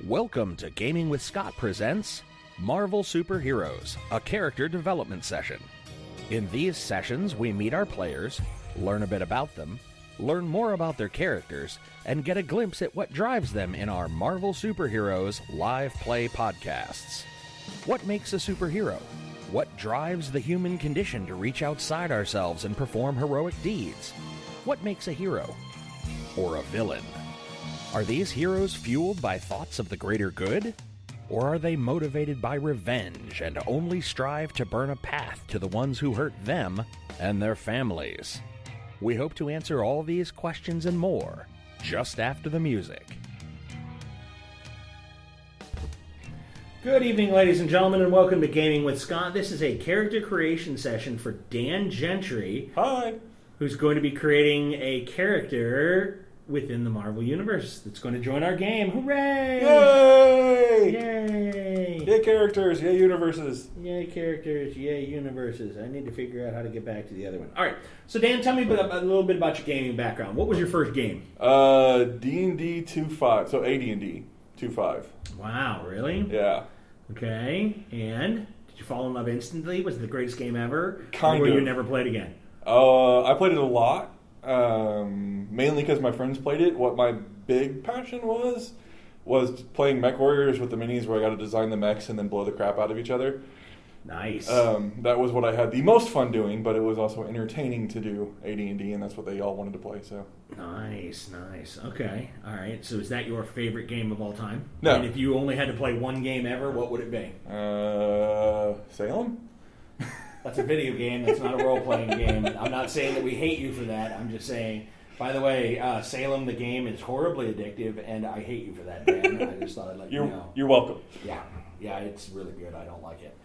Welcome to Gaming with Scott presents Marvel Superheroes, a character development session. In these sessions, we meet our players, learn a bit about them, learn more about their characters, and get a glimpse at what drives them in our Marvel Superheroes live play podcasts. What makes a superhero? What drives the human condition to reach outside ourselves and perform heroic deeds? What makes a hero? Or a villain? Are these heroes fueled by thoughts of the greater good? Or are they motivated by revenge and only strive to burn a path to the ones who hurt them and their families? We hope to answer all these questions and more just after the music. Good evening, ladies and gentlemen, and welcome to Gaming with Scott. This is a character creation session for Dan Gentry. Hi. Who's going to be creating a character within the Marvel Universe that's going to join our game. Hooray! Yay! Yay! Yay characters, yay universes. Yay characters, yay universes. I need to figure out how to get back to the other one. All right, so Dan, tell me a little bit about your gaming background. What was your first game? D&D 2.5, so AD&D 2.5. Wow, really? Yeah. Okay, and did you fall in love instantly? Was it the greatest game ever? Kind or of. you never played again? I played it a lot, mainly because my friends played it. What my big passion was playing Mech Warriors with the minis where I got to design the mechs and then blow the crap out of each other. Nice. That was what I had the most fun doing, but it was also entertaining to do AD&D, and that's what they all wanted to play. So Nice. Okay. All right. So is that your favorite game of all time? No. And if you only had to play one game ever, what would it be? Salem? That's a video game. That's not a role-playing game. I'm not saying that we hate you for that. I'm just saying, by the way, Salem, the game, is horribly addictive, and I hate you for that, Dan. I just thought I'd let you know. You're welcome. Yeah, it's really good. I don't like it.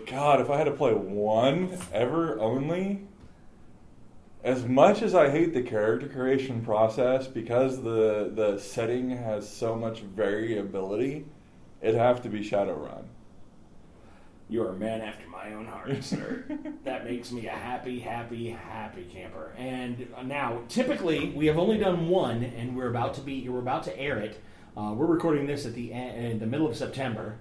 God, if I had to play one ever only, as much as I hate the character creation process, because the setting has so much variability, it'd have to be Shadowrun. You're a man after my own heart, sir. That makes me a happy camper. And now, typically, we have only done one, and we're about to air it. We're recording this at in the middle of September,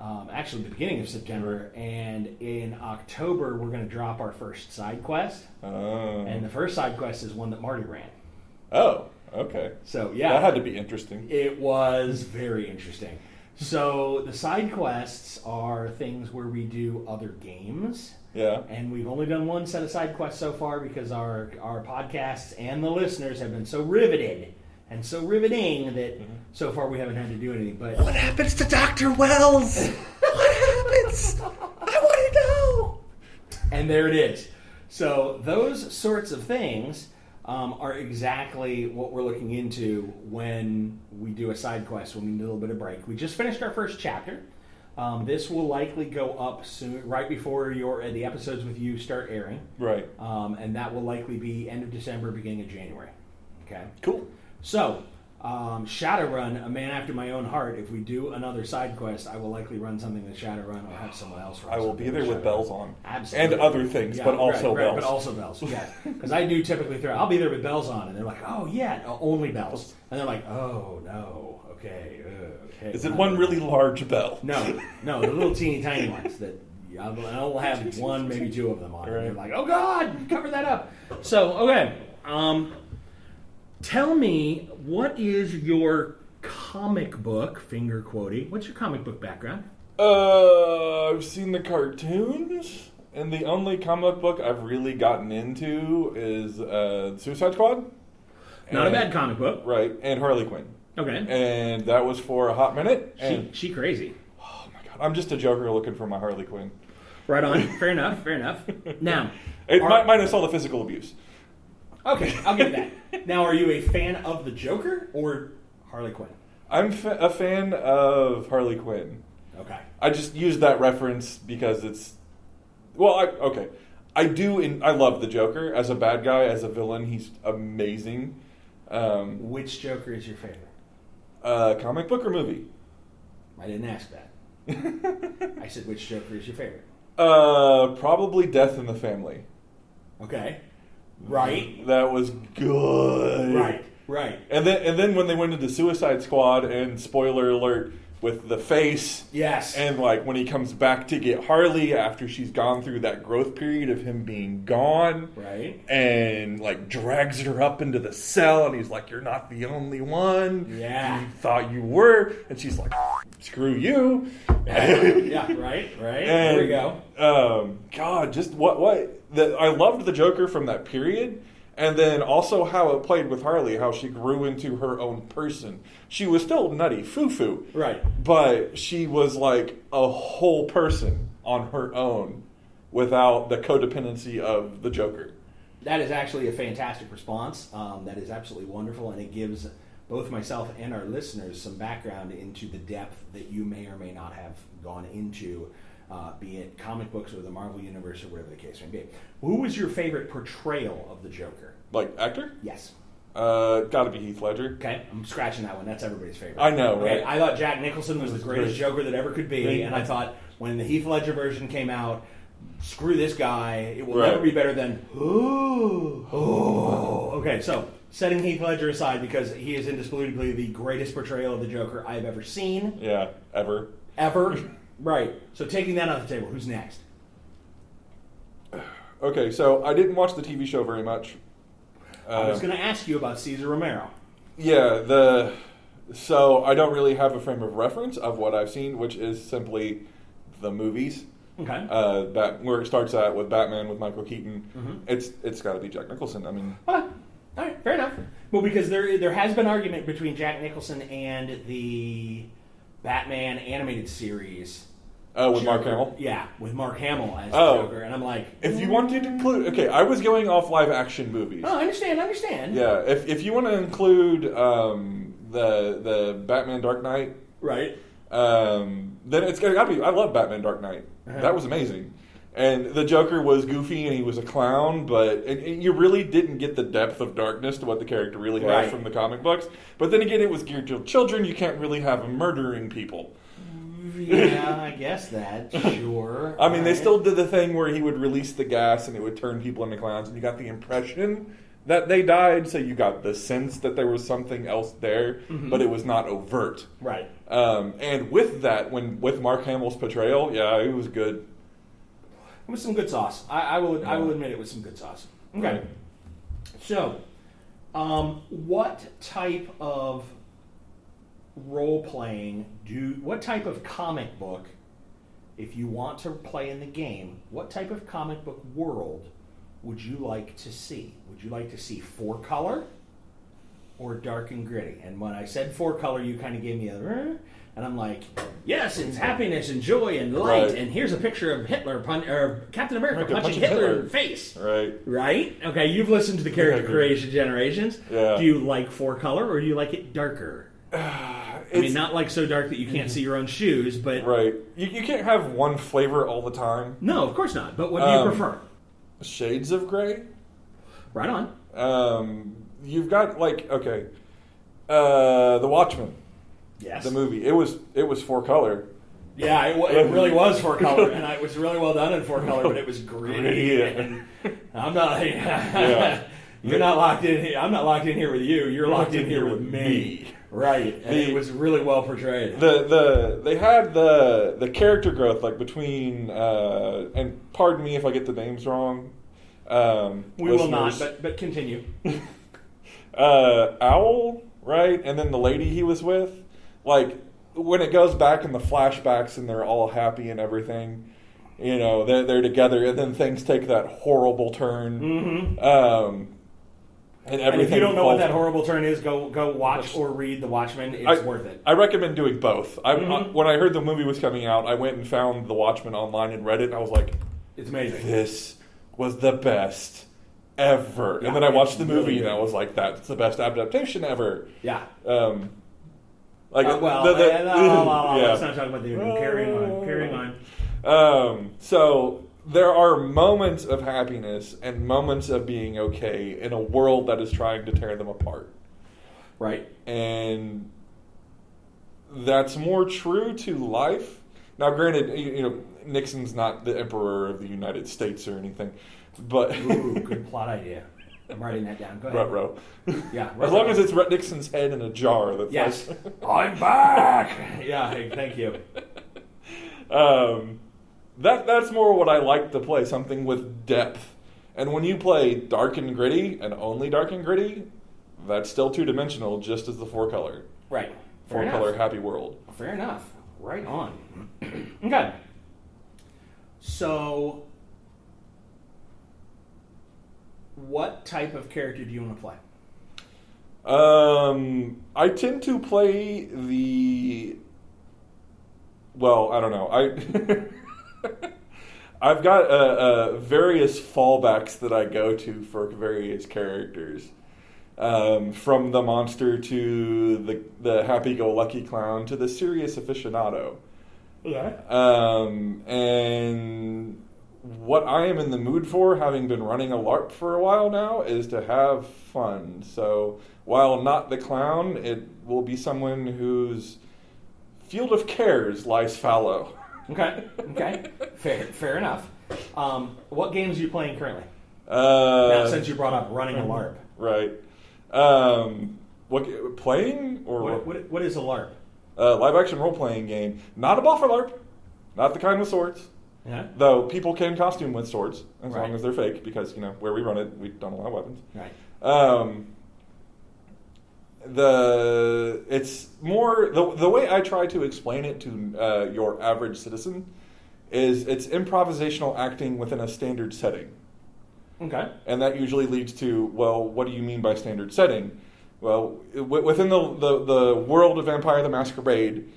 actually the beginning of September, and in October we're going to drop our first side quest. Oh. And the first side quest is one that Marty ran. Oh, okay. So yeah, that had to be interesting. It was very interesting. So the side quests are things where we do other games. Yeah. And we've only done one set of side quests so far because our podcasts and the listeners have been so riveted and so riveting that so far we haven't had to do anything. But what happens to Dr. Wells? What happens? I want to know. And there it is. So those sorts of things are exactly what we're looking into when we do a side quest, when we need a little bit of break. We just finished our first chapter. This will likely go up soon, right before the episodes with you start airing. Right. And that will likely be end of December, beginning of January. Okay. Cool. So, Shadowrun, a man after my own heart. If we do another side quest, I will likely run something with Shadowrun or have someone else run. I will be there with bells on. Absolutely. And other things, Yeah, but also right, bells. But also bells, yeah. Because I do typically I'll be there with bells on, and they're like, oh, yeah, only bells. And they're like, oh, no, okay. Is it one really large bell? No, the little teeny tiny ones that I'll have one, maybe two of them on. Right. And they're like, oh, God, cover that up. So, okay. Tell me, what is your comic book, finger quoting, what's your comic book background? I've seen the cartoons, and the only comic book I've really gotten into is Suicide Squad. Not a bad comic book. Right, and Harley Quinn. Okay. And that was for a hot minute. She crazy. Oh, my God. I'm just a Joker looking for my Harley Quinn. Right on. Fair enough. Now. Minus all the physical abuse. Okay, I'll give you that. Now, are you a fan of the Joker or Harley Quinn? I'm a fan of Harley Quinn. Okay. I just use that reference because it's... Well, I do... I love the Joker. As a bad guy, as a villain, he's amazing. Which Joker is your favorite? Comic book or movie? I didn't ask that. I said, which Joker is your favorite? Probably Death in the Family. Okay. Right. That was good. Right. Right. And then when they went into Suicide Squad, and spoiler alert, with the face. Yes. And like when he comes back to get Harley after she's gone through that growth period of him being gone. Right. And like drags her up into the cell, and he's like, "You're not the only one. Yeah. You thought you were." And she's like, "Screw you." Yeah, right. And, there we go. God, just I loved the Joker from that period. And then also how it played with Harley, how she grew into her own person. She was still nutty foo-foo. Right. But she was like a whole person on her own without the codependency of the Joker. That is actually a fantastic response. That is absolutely wonderful, and it gives both myself and our listeners some background into the depth that you may or may not have gone into, be it comic books or the Marvel Universe or whatever the case may be. Who was your favorite portrayal of the Joker? Like actor? Yes. Gotta be Heath Ledger. Okay, I'm scratching that one. That's everybody's favorite. I know, okay, right? I thought Jack Nicholson was the greatest great. Joker that ever could be, and I thought when the Heath Ledger version came out, screw this guy. It will never be better than. Okay, so setting Heath Ledger aside because he is indisputably the greatest portrayal of the Joker I've ever seen. Yeah, ever. Right. So taking that off the table, who's next? Okay, so I didn't watch the TV show very much. I was going to ask you about Cesar Romero. Yeah, so I don't really have a frame of reference of what I've seen, which is simply the movies. Okay. Where it starts at with Batman with Michael Keaton. Mm-hmm. It's got to be Jack Nicholson. I mean, all right, fair enough. Well, because there has been argument between Jack Nicholson and the Batman animated series. with Mark Hamill? Yeah, with Mark Hamill as the Joker. And I'm like... If you want to include... Okay, I was going off live action movies. Oh, I understand. Yeah, if you want to include the Batman Dark Knight... Right. Then it's got to be... I love Batman Dark Knight. Uh-huh. That was amazing. And the Joker was goofy and he was a clown, but and you really didn't get the depth of darkness to what the character really has from the comic books. But then again, it was geared to children. You can't really have him murdering people. Yeah, I guess that. Sure. I mean, they still did the thing where he would release the gas and it would turn people into clowns, and you got the impression that they died, so you got the sense that there was something else there, but it was not overt. Right. And with that, with Mark Hamill's portrayal, yeah, it was good. It was some good sauce. I will admit it was some good sauce. Okay. Right. So, what type of role-playing what type of comic book, if you want to play in the game, what type of comic book world would you like to see? Would you like to see 4-color or dark and gritty? And when I said 4-color, you kind of gave me a... And I'm like, yes, it's happiness and joy and light. Right. And here's a picture of Hitler, or Captain America punching Hitler in the face. Right. Right? Okay, you've listened to the Character Creation Generations. Yeah. Do you like 4-color or do you like it darker? I mean, not like so dark that you can't see your own shoes, but... Right. You can't have one flavor all the time. No, of course not. But what do you prefer? Shades of gray? Right on. You've got, The Watchmen. Yes. The movie. It was 4-color. Yeah, it really was 4-color, and it was really well done in 4-color, but it was gritty. Yeah. And I'm not... You're not locked in here. I'm not locked in here with you. You're locked in here with me. Right. And it was really well portrayed. They had the character growth between and pardon me if I get the names wrong. We will not, but continue. Owl, right? And then the lady he was with, when it goes back in the flashbacks and they're all happy and everything, they're together, and then things take that horrible turn. Mm-hmm. And if you don't know what that horrible turn is, go watch or read The Watchmen. It's worth it. I recommend doing both. When I heard the movie was coming out, I went and found The Watchmen online and read it, and I was like, it's amazing. This was the best ever. And then I watched the movie, and I was like, that's the best adaptation ever. Yeah. Let's not talk about the movie. Carrying on. So... There are moments of happiness and moments of being okay in a world that is trying to tear them apart. Right. And that's more true to life. Now, granted, Nixon's not the emperor of the United States or anything, but... Ooh, good plot idea. I'm writing that down. Go ahead. Ruh-roh. Yeah. As long as it's Rhett Nixon's head in a jar. That's yes. like... I'm back. Yeah. Hey, thank you. That's more what I like to play, something with depth. And when you play dark and gritty, and only dark and gritty, that's still two-dimensional, just as the four-color. Right. Four-color happy world. Fair enough. Right on. Okay. So, what type of character do you want to play? I tend to play the... Well, I don't know. I've got various fallbacks that I go to for various characters. From the monster to the happy-go-lucky clown to the serious aficionado. Yeah. And what I am in the mood for, having been running a LARP for a while now, is to have fun. So while not the clown, it will be someone whose field of cares lies fallow. Okay. Fair enough. What games are you playing currently? Now, since you brought up running a LARP. Right. Playing? Or what is a LARP? Live action role playing game. Not a buffer LARP. Not the kind with swords. Yeah. Though people can costume with swords as Right. long as they're fake, because where we run it, we don't allow weapons. Right. It's more the way I try to explain it to your average citizen is it's improvisational acting within a standard setting. Okay. And that usually leads to, well, what do you mean by standard setting? Well, within the world of Vampire the Masquerade,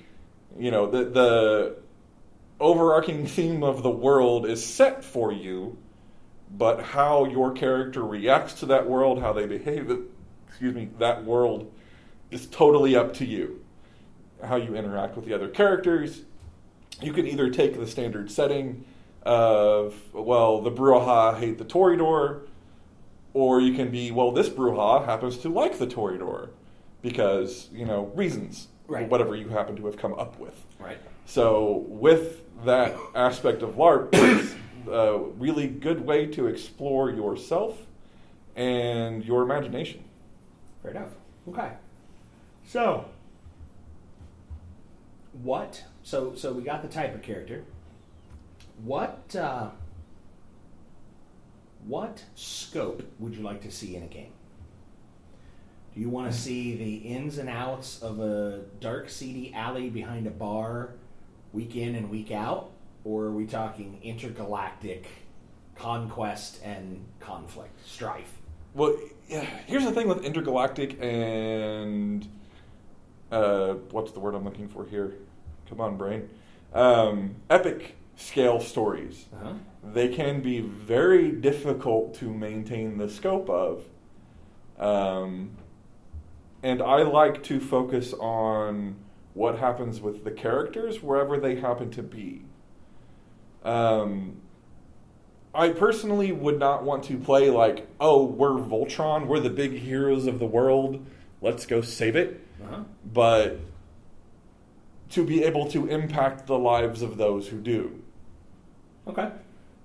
the overarching theme of the world is set for you, but how your character reacts to that world, how they behave, that world is totally up to you. How you interact with the other characters. You can either take the standard setting of, well, the Bruja hate the Toreador, or you can be, well, this Bruja happens to like the Toreador because, reasons, right. Whatever you happen to have come up with. Right. So with that aspect of LARP, it's a really good way to explore yourself and your imagination. Fair enough. Okay. So, what? So we got the type of character. What scope would you like to see in a game? Do you want to see the ins and outs of a dark, seedy alley behind a bar, week in and week out, or are we talking intergalactic conquest and conflict, strife? Well, yeah, here's the thing with intergalactic and what's the word I'm looking for here? Come on, brain. Epic scale stories. Uh-huh. They can be very difficult to maintain the scope of. And I like to focus on what happens with the characters wherever they happen to be. I personally would not want to play like, oh, we're Voltron, we're the big heroes of the world, let's go save it. Uh-huh. But to be able to impact the lives of those who do. Okay.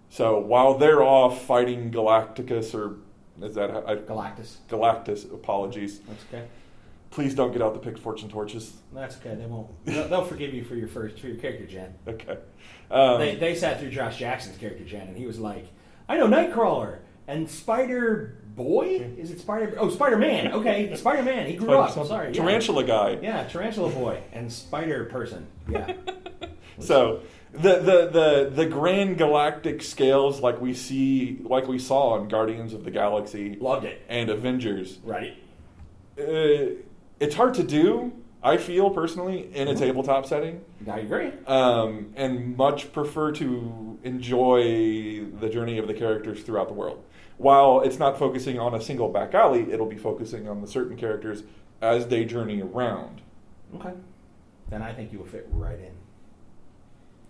So while they're off fighting Galacticus, or is that Galactus? Galactus, apologies. That's okay. Please don't get out the pick fortune torches. That's okay. They won't. They'll forgive you for your character gen. Okay. They sat through Josh Jackson's character gen, and he was like, "I know Nightcrawler and Spider Boy. Is it Spider? Oh, Spider-Man. Okay, Spider-Man. He grew up. Sorry, yeah. Tarantula guy. Yeah, Tarantula Boy and Spider Person. Yeah. So the grand galactic scales, like we saw in Guardians of the Galaxy, Loved it. and Avengers. Right. It's hard to do, I feel personally, in a tabletop setting. I agree. And much prefer to enjoy the journey of the characters throughout the world. While it's not focusing on a single back alley, it'll be focusing on the certain characters as they journey around. Okay. Then I think you will fit right in.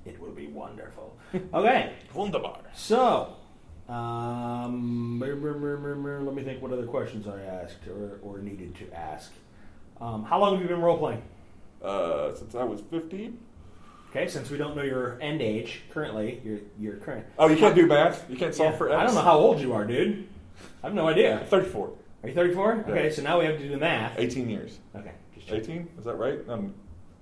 It will be wonderful. Okay. Wunderbar. So, let me think what other questions I asked or needed to ask. How long have you been role-playing? Since I was 15. Okay, since we don't know your end age currently, your current. Oh, you can't do math? You can't solve for X? I don't know how old you are, dude. I have no idea. 34. Are you 34? Yeah. Okay, so now we have to do the math. 18 years. Okay. Just check. 18? Is that right? I'm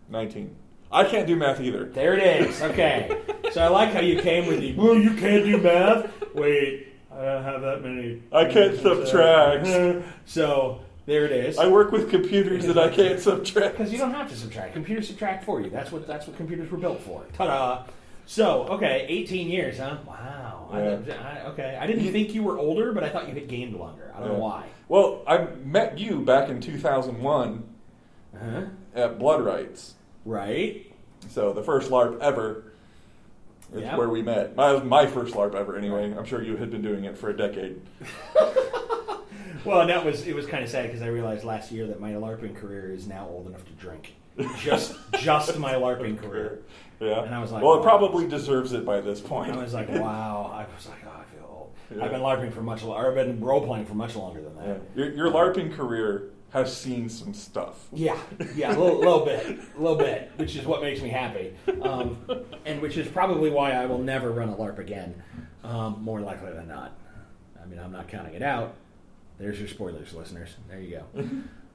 19. I can't do math either. There it is. Okay. So I like how you came with the, well, you can't do math. Wait, I don't have that many. I can't subtract. So there it is. I work with computers that I can't subtract. Because you don't have to subtract. Computers subtract for you. That's what computers were built for. Ta-da. So, okay, 18 years, huh? Wow. Yeah. Okay. I didn't think you were older, but I thought you had gained longer. I don't know why. Well, I met you back in 2001 at Blood Rights. Right. So the first LARP ever is where we met. That was my first LARP ever anyway. I'm sure you had been doing it for a decade. Well, and it was kind of sad because I realized last year that my LARPing career is now old enough to drink. Just my LARPing career. Yeah. And I was like, well, wow. it probably deserves it by this point. I was like, wow. I was like, oh, I feel old. Yeah. I've been LARPing for much longer. I've been role-playing for much longer than that. Yeah. Your LARPing career has seen some stuff. Yeah, a little bit, which is what makes me happy. And which is probably why I will never run a LARP again, more likely than not. I mean, I'm not counting it out. There's your spoilers, listeners. There you go.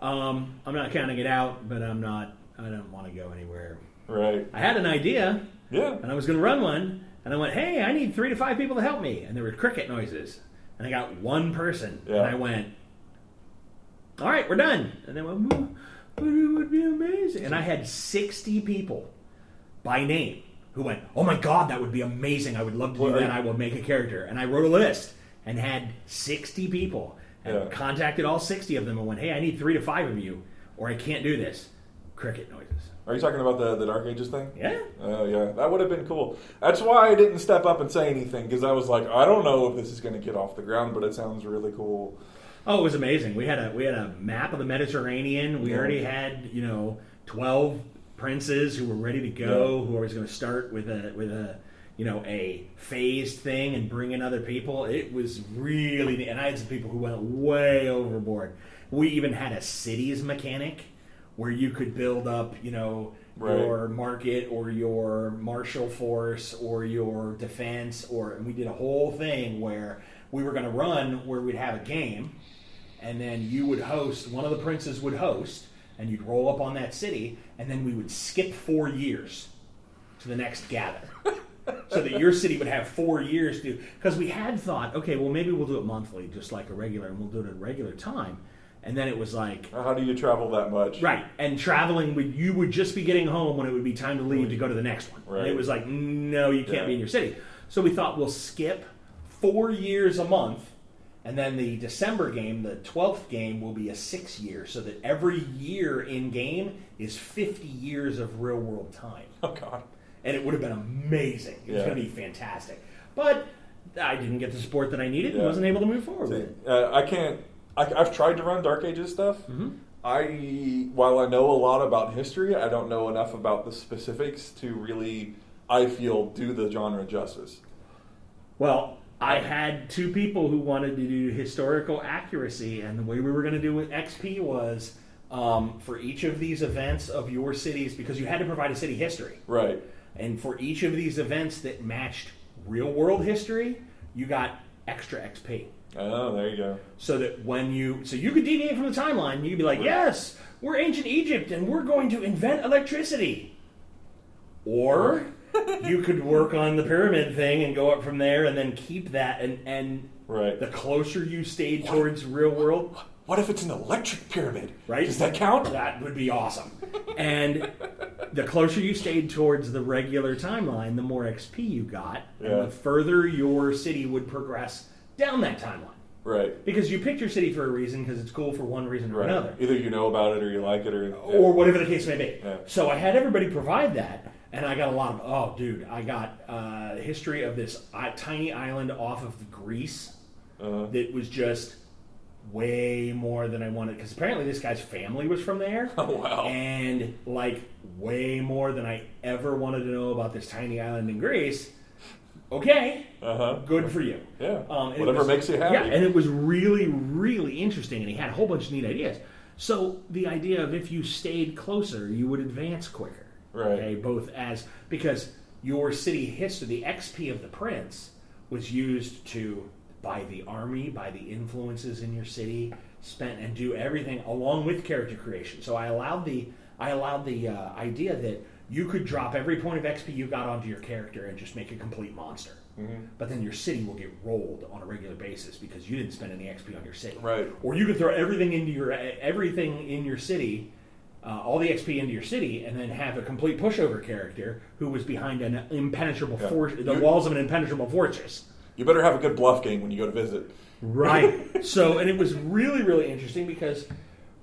I'm not counting it out, but I don't want to go anywhere. Right. I had an idea. Yeah. And I was going to run one, and I went, hey, I need 3 to 5 people to help me. And there were cricket noises. And I got one person. Yeah. And I went, all right, we're done. And they went, but it would be amazing. And I had 60 people by name who went, oh my God, that would be amazing. I would love to do that. I will make a character. And I wrote a list and had 60 people. And contacted all 60 of them and went, hey, I need 3 to 5 of you, or I can't do this. Cricket noises. Are you talking about the Dark Ages thing? Yeah. Oh, yeah. That would have been cool. That's why I didn't step up and say anything, because I was like, I don't know if this is going to get off the ground, but it sounds really cool. Oh, it was amazing. We had a map of the Mediterranean. We already had 12 princes who were ready to go. Who was going to start with a phased thing and bring in other people. It was really, and I had some people who went way overboard. We even had a cities mechanic where you could build up, your market or your martial force or your defense, and we did a whole thing where we were going to run where we'd have a game, and then you would host, one of the princes would host, and you'd roll up on that city, and then we would skip 4 years to the next gather. So that your city would have 4 years to, because we had thought, okay, well maybe we'll do it monthly, just like a regular, and we'll do it at a regular time. And then it was like, how do you travel that much? Right, and traveling, you would just be getting home when it would be time to leave to go to the next one. Right. And it was like, no, you can't be in your city. So we thought we'll skip 4 years a month, and then the December game, the 12th game, will be a 6 year, so that every year in game is 50 years of real world time. Oh God. And it would have been amazing. It was going to be fantastic. But I didn't get the support that I needed and wasn't able to move forward with it. I've tried to run Dark Ages stuff. Mm-hmm. While I know a lot about history, I don't know enough about the specifics to really, I feel, do the genre justice. Well, I had 2 people who wanted to do historical accuracy, and the way we were going to do with XP was for each of these events of your cities, because you had to provide a city history. Right. And for each of these events that matched real world history, you got extra XP. Oh, there you go. So that so you could deviate from the timeline. You could be like, yes, we're ancient Egypt and we're going to invent electricity. Or you could work on the pyramid thing and go up from there and then keep that. And the closer you stayed towards real world. What if it's an electric pyramid? Right? Does that count? That would be awesome. And the closer you stayed towards the regular timeline, the more XP you got. And the further your city would progress down that timeline. Right. Because you picked your city for a reason, because it's cool for one reason or another. Either you know about it or you like it or whatever the case may be. Yeah. So I had everybody provide that, and I got a lot of, I got history of this tiny island off of Greece that was just way more than I wanted, because apparently this guy's family was from there. Oh, wow. And way more than I ever wanted to know about this tiny island in Greece. Okay, good for you. Yeah, whatever makes you happy. Yeah, and it was really, really interesting, and he had a whole bunch of neat ideas. So the idea of if you stayed closer, you would advance quicker. Right. Okay, because your city history, the XP of the prince, was used to by the army, by the influences in your city, and do everything along with character creation. So I allowed the idea that you could drop every point of XP you got onto your character and just make a complete monster. Mm-hmm. But then your city will get rolled on a regular basis because you didn't spend any XP on your city. Right. Or you could throw everything in your city, all the XP into your city, and then have a complete pushover character who was behind an impenetrable walls of an impenetrable fortress. You better have a good bluff game when you go to visit. Right. So, and it was really, really interesting because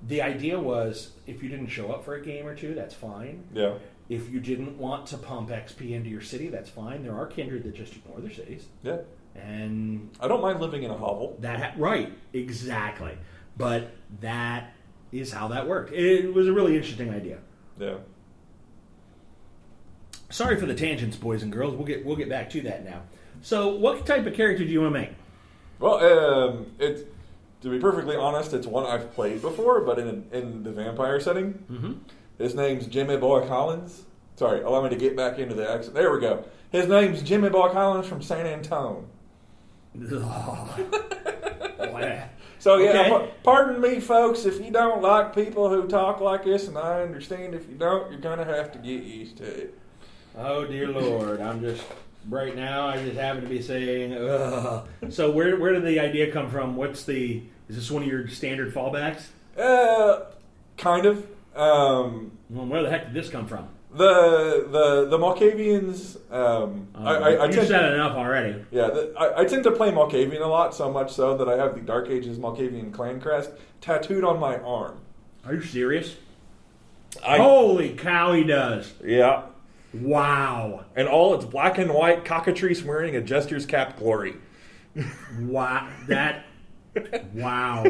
the idea was if you didn't show up for a game or two, that's fine. Yeah. If you didn't want to pump XP into your city, that's fine. There are kindred that just ignore their cities. Yeah. And I don't mind living in a hovel. Right, exactly. But that is how that worked. It was a really interesting idea. Yeah. Sorry for the tangents, boys and girls. We'll get back to that now. So, what type of character do you want to make? Well, to be perfectly honest, it's one I've played before, but in the vampire setting. Mm-hmm. His name's Jimmy Boy Collins. Sorry, allow me to get back into the accent. There we go. His name's Jimmy Boy Collins from San Antonio. So, yeah, okay. Pardon me, folks, if you don't like people who talk like this, and I understand if you don't, you're going to have to get used to it. Oh, dear Lord. Right now, I just happen to be saying, ugh. So where did the idea come from? Is this one of your standard fallbacks? Kind of. Well, where the heck did this come from? The Malkavians. You said enough already. Yeah, I tend to play Malkavian a lot, so much so that I have the Dark Ages Malkavian clan crest tattooed on my arm. Are you serious? Holy cow, he does. Yeah. Wow. And all its black and white cockatrice wearing a jester's cap glory. Wow. Wow.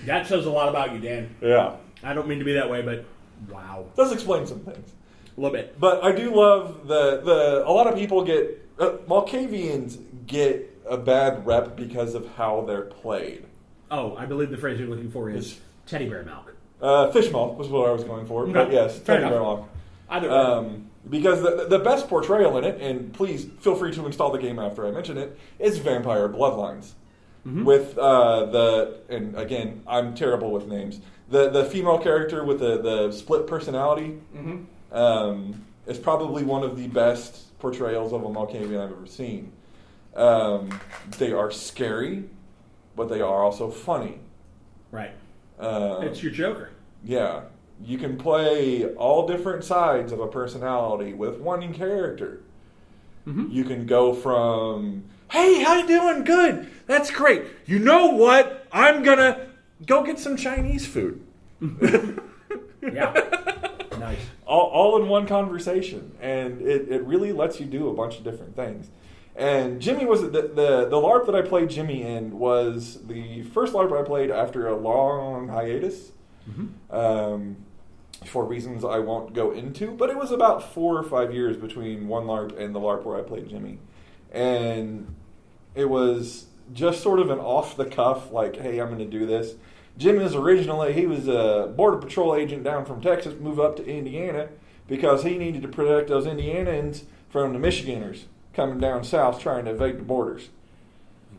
That says a lot about you, Dan. Yeah. I don't mean to be that way, but wow. Does explain some things. A little bit. But I do love a lot of people Malkavians get a bad rep because of how they're played. Oh, I believe the phrase you're looking for is teddy bear milk. Fish milk was what I was going for. Okay. But yes, teddy bear milk. Either way. Because the best portrayal in it, and please feel free to install the game after I mention it, is Vampire Bloodlines. Mm-hmm. With and again, I'm terrible with names. The female character with the split personality is probably one of the best portrayals of a Malkavian I've ever seen. They are scary, but they are also funny. Right. It's your Joker. Yeah. You can play all different sides of a personality with one character. Mm-hmm. You can go from, hey, how you doing? Good. That's great. You know what? I'm going to go get some Chinese food. Yeah. Nice. All in one conversation. And it really lets you do a bunch of different things. And Jimmy was the LARP that I played Jimmy in was the first LARP I played after a long hiatus. Mm-hmm. For reasons I won't go into, but it was about 4 or 5 years between one LARP and the LARP where I played Jimmy. And it was just sort of an off-the-cuff, like, hey, I'm going to do this. Jimmy was he was a Border Patrol agent down from Texas, moved up to Indiana because he needed to protect those Indianans from the Michiganders coming down south trying to evade the borders.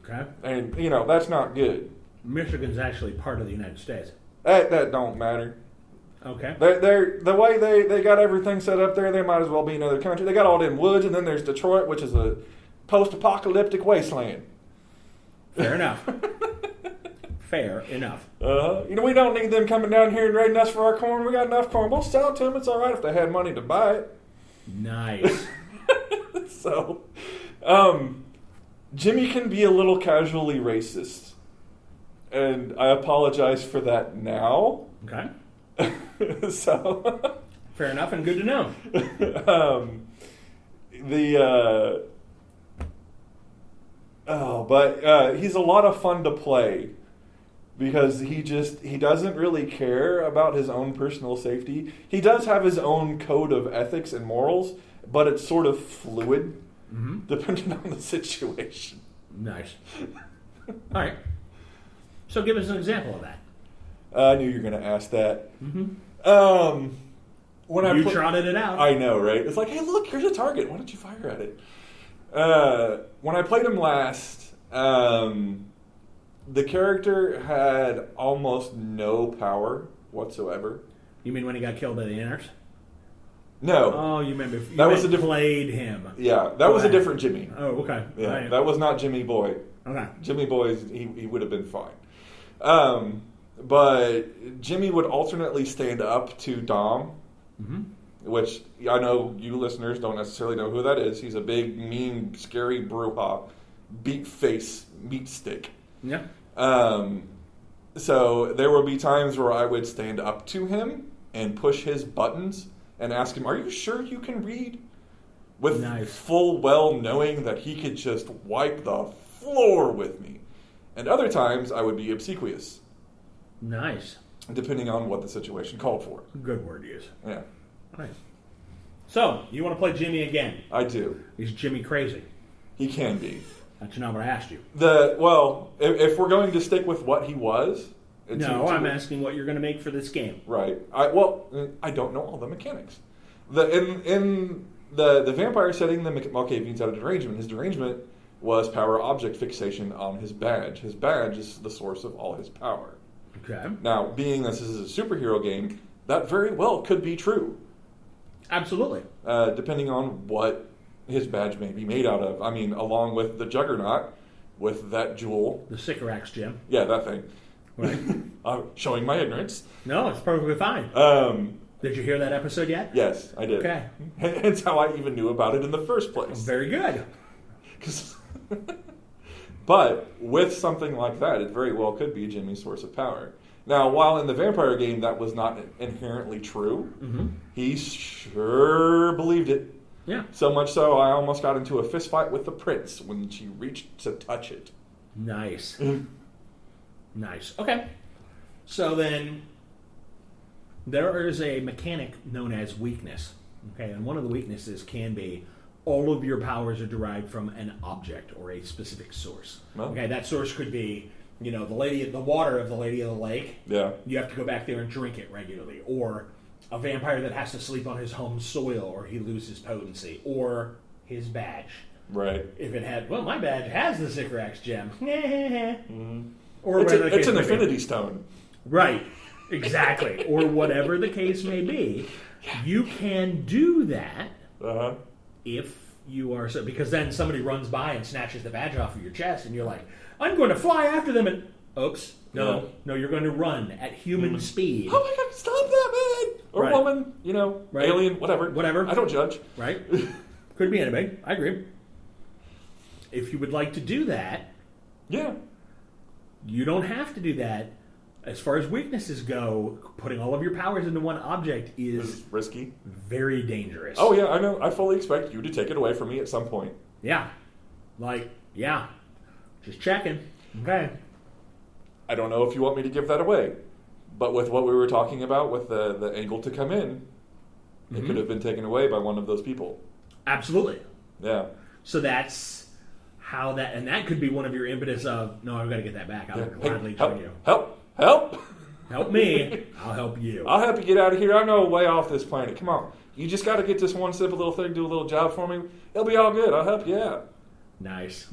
Okay. And, that's not good. Michigan's actually part of the United States. That don't matter. Okay. They're the way they got everything set up there, they might as well be another country. They got all them woods, and then there's Detroit, which is a post-apocalyptic wasteland. Fair enough. Fair enough. We don't need them coming down here and raiding us for our corn. We got enough corn. We'll sell it to them. It's all right if they had money to buy it. Nice. So, Jimmy can be a little casually racist. And I apologize for that now. Okay. So fair enough and good to know. But he's a lot of fun to play because he doesn't really care about his own personal safety. He does have his own code of ethics and morals, but it's sort of fluid depending on the situation. Nice. All right. So give us an example of that. I knew you were going to ask that. Mm-hmm. When you trotted it out. I know, right? It's like, hey, look, here's a target. Why don't you fire at it? When I played him last, The character had almost no power whatsoever. You mean when he got killed by the inners? No. Oh, you meant before. That was a different. Played him. Yeah, that was a different Jimmy. Oh, okay. Yeah, Right. that was not Jimmy Boy. Okay. Jimmy Boy, he would have been fine. But Jimmy would alternately stand up to Dom, which I know you listeners don't necessarily know who that is. He's a big, mean, scary brouhaha, beat face, meat stick. Yeah. So there would be times where I would stand up to him and push his buttons and ask him, "Are you sure you can read?" With full well knowing that he could just wipe the floor with me. And other times I would be obsequious. Nice. Depending on what the situation called for. Good word use. Yeah. Nice. So, you want to play Jimmy again? I do. Is Jimmy crazy? He can be. That's not what I asked you. If we're going to stick with what he was... I'm asking what you're going to make for this game. Right. I don't know all the mechanics. In the vampire setting, the Malkavians had a derangement. His derangement was power object fixation on his badge. His badge is the source of all his power. Okay. Now, being this is a superhero game, that very well could be true. Absolutely. Depending on what his badge may be made out of. I mean, along with the Juggernaut, with that jewel. The Sycorax gem. Yeah, that thing. Right. Showing my ignorance. No, it's perfectly fine. Did you hear that episode yet? Yes, I did. Okay. Hence how I even knew about it in the first place. Very good. But with something like that, it very well could be Jimmy's source of power. Now, while in the vampire game that was not inherently true, he sure believed it. Yeah. So much so, I almost got into a fist fight with the prince when she reached to touch it. Nice. Nice. Okay. So then, there is a mechanic known as weakness. Okay, and one of the weaknesses can be all of your powers are derived from an object or a specific source. Well. Okay, that source could be, the water of the Lady of the Lake. Yeah. You have to go back there and drink it regularly. Or a vampire that has to sleep on his home soil or he loses potency. Or his badge. Right. If it had, my badge has the Sycorax gem. Or it's an affinity stone. Right. Exactly. Or whatever the case may be. You can do that if you are so, because then somebody runs by and snatches the badge off of your chest and you're like, I'm going to fly after them and oops. No, you're going to run at human speed. Oh my god, stop that man! Or woman, alien, whatever. I don't judge. Right. Could be anybody. I agree. If you would like to do that, you don't have to do that. As far as weaknesses go, putting all of your powers into one object is risky. Very dangerous. Oh yeah, I know. I fully expect you to take it away from me at some point. Yeah. Just checking. Okay. I don't know if you want me to give that away, but with what we were talking about with the angle to come in, it could have been taken away by one of those people. Absolutely. Yeah. So that's how that, and that could be one of your impetus of, no, I've got to get that back. I'll gladly join you. Help! Help me. I'll help you. I'll help you get out of here. I know a way off this planet. Come on. You just got to get this one simple little thing, do a little job for me. It'll be all good. I'll help you out. Nice.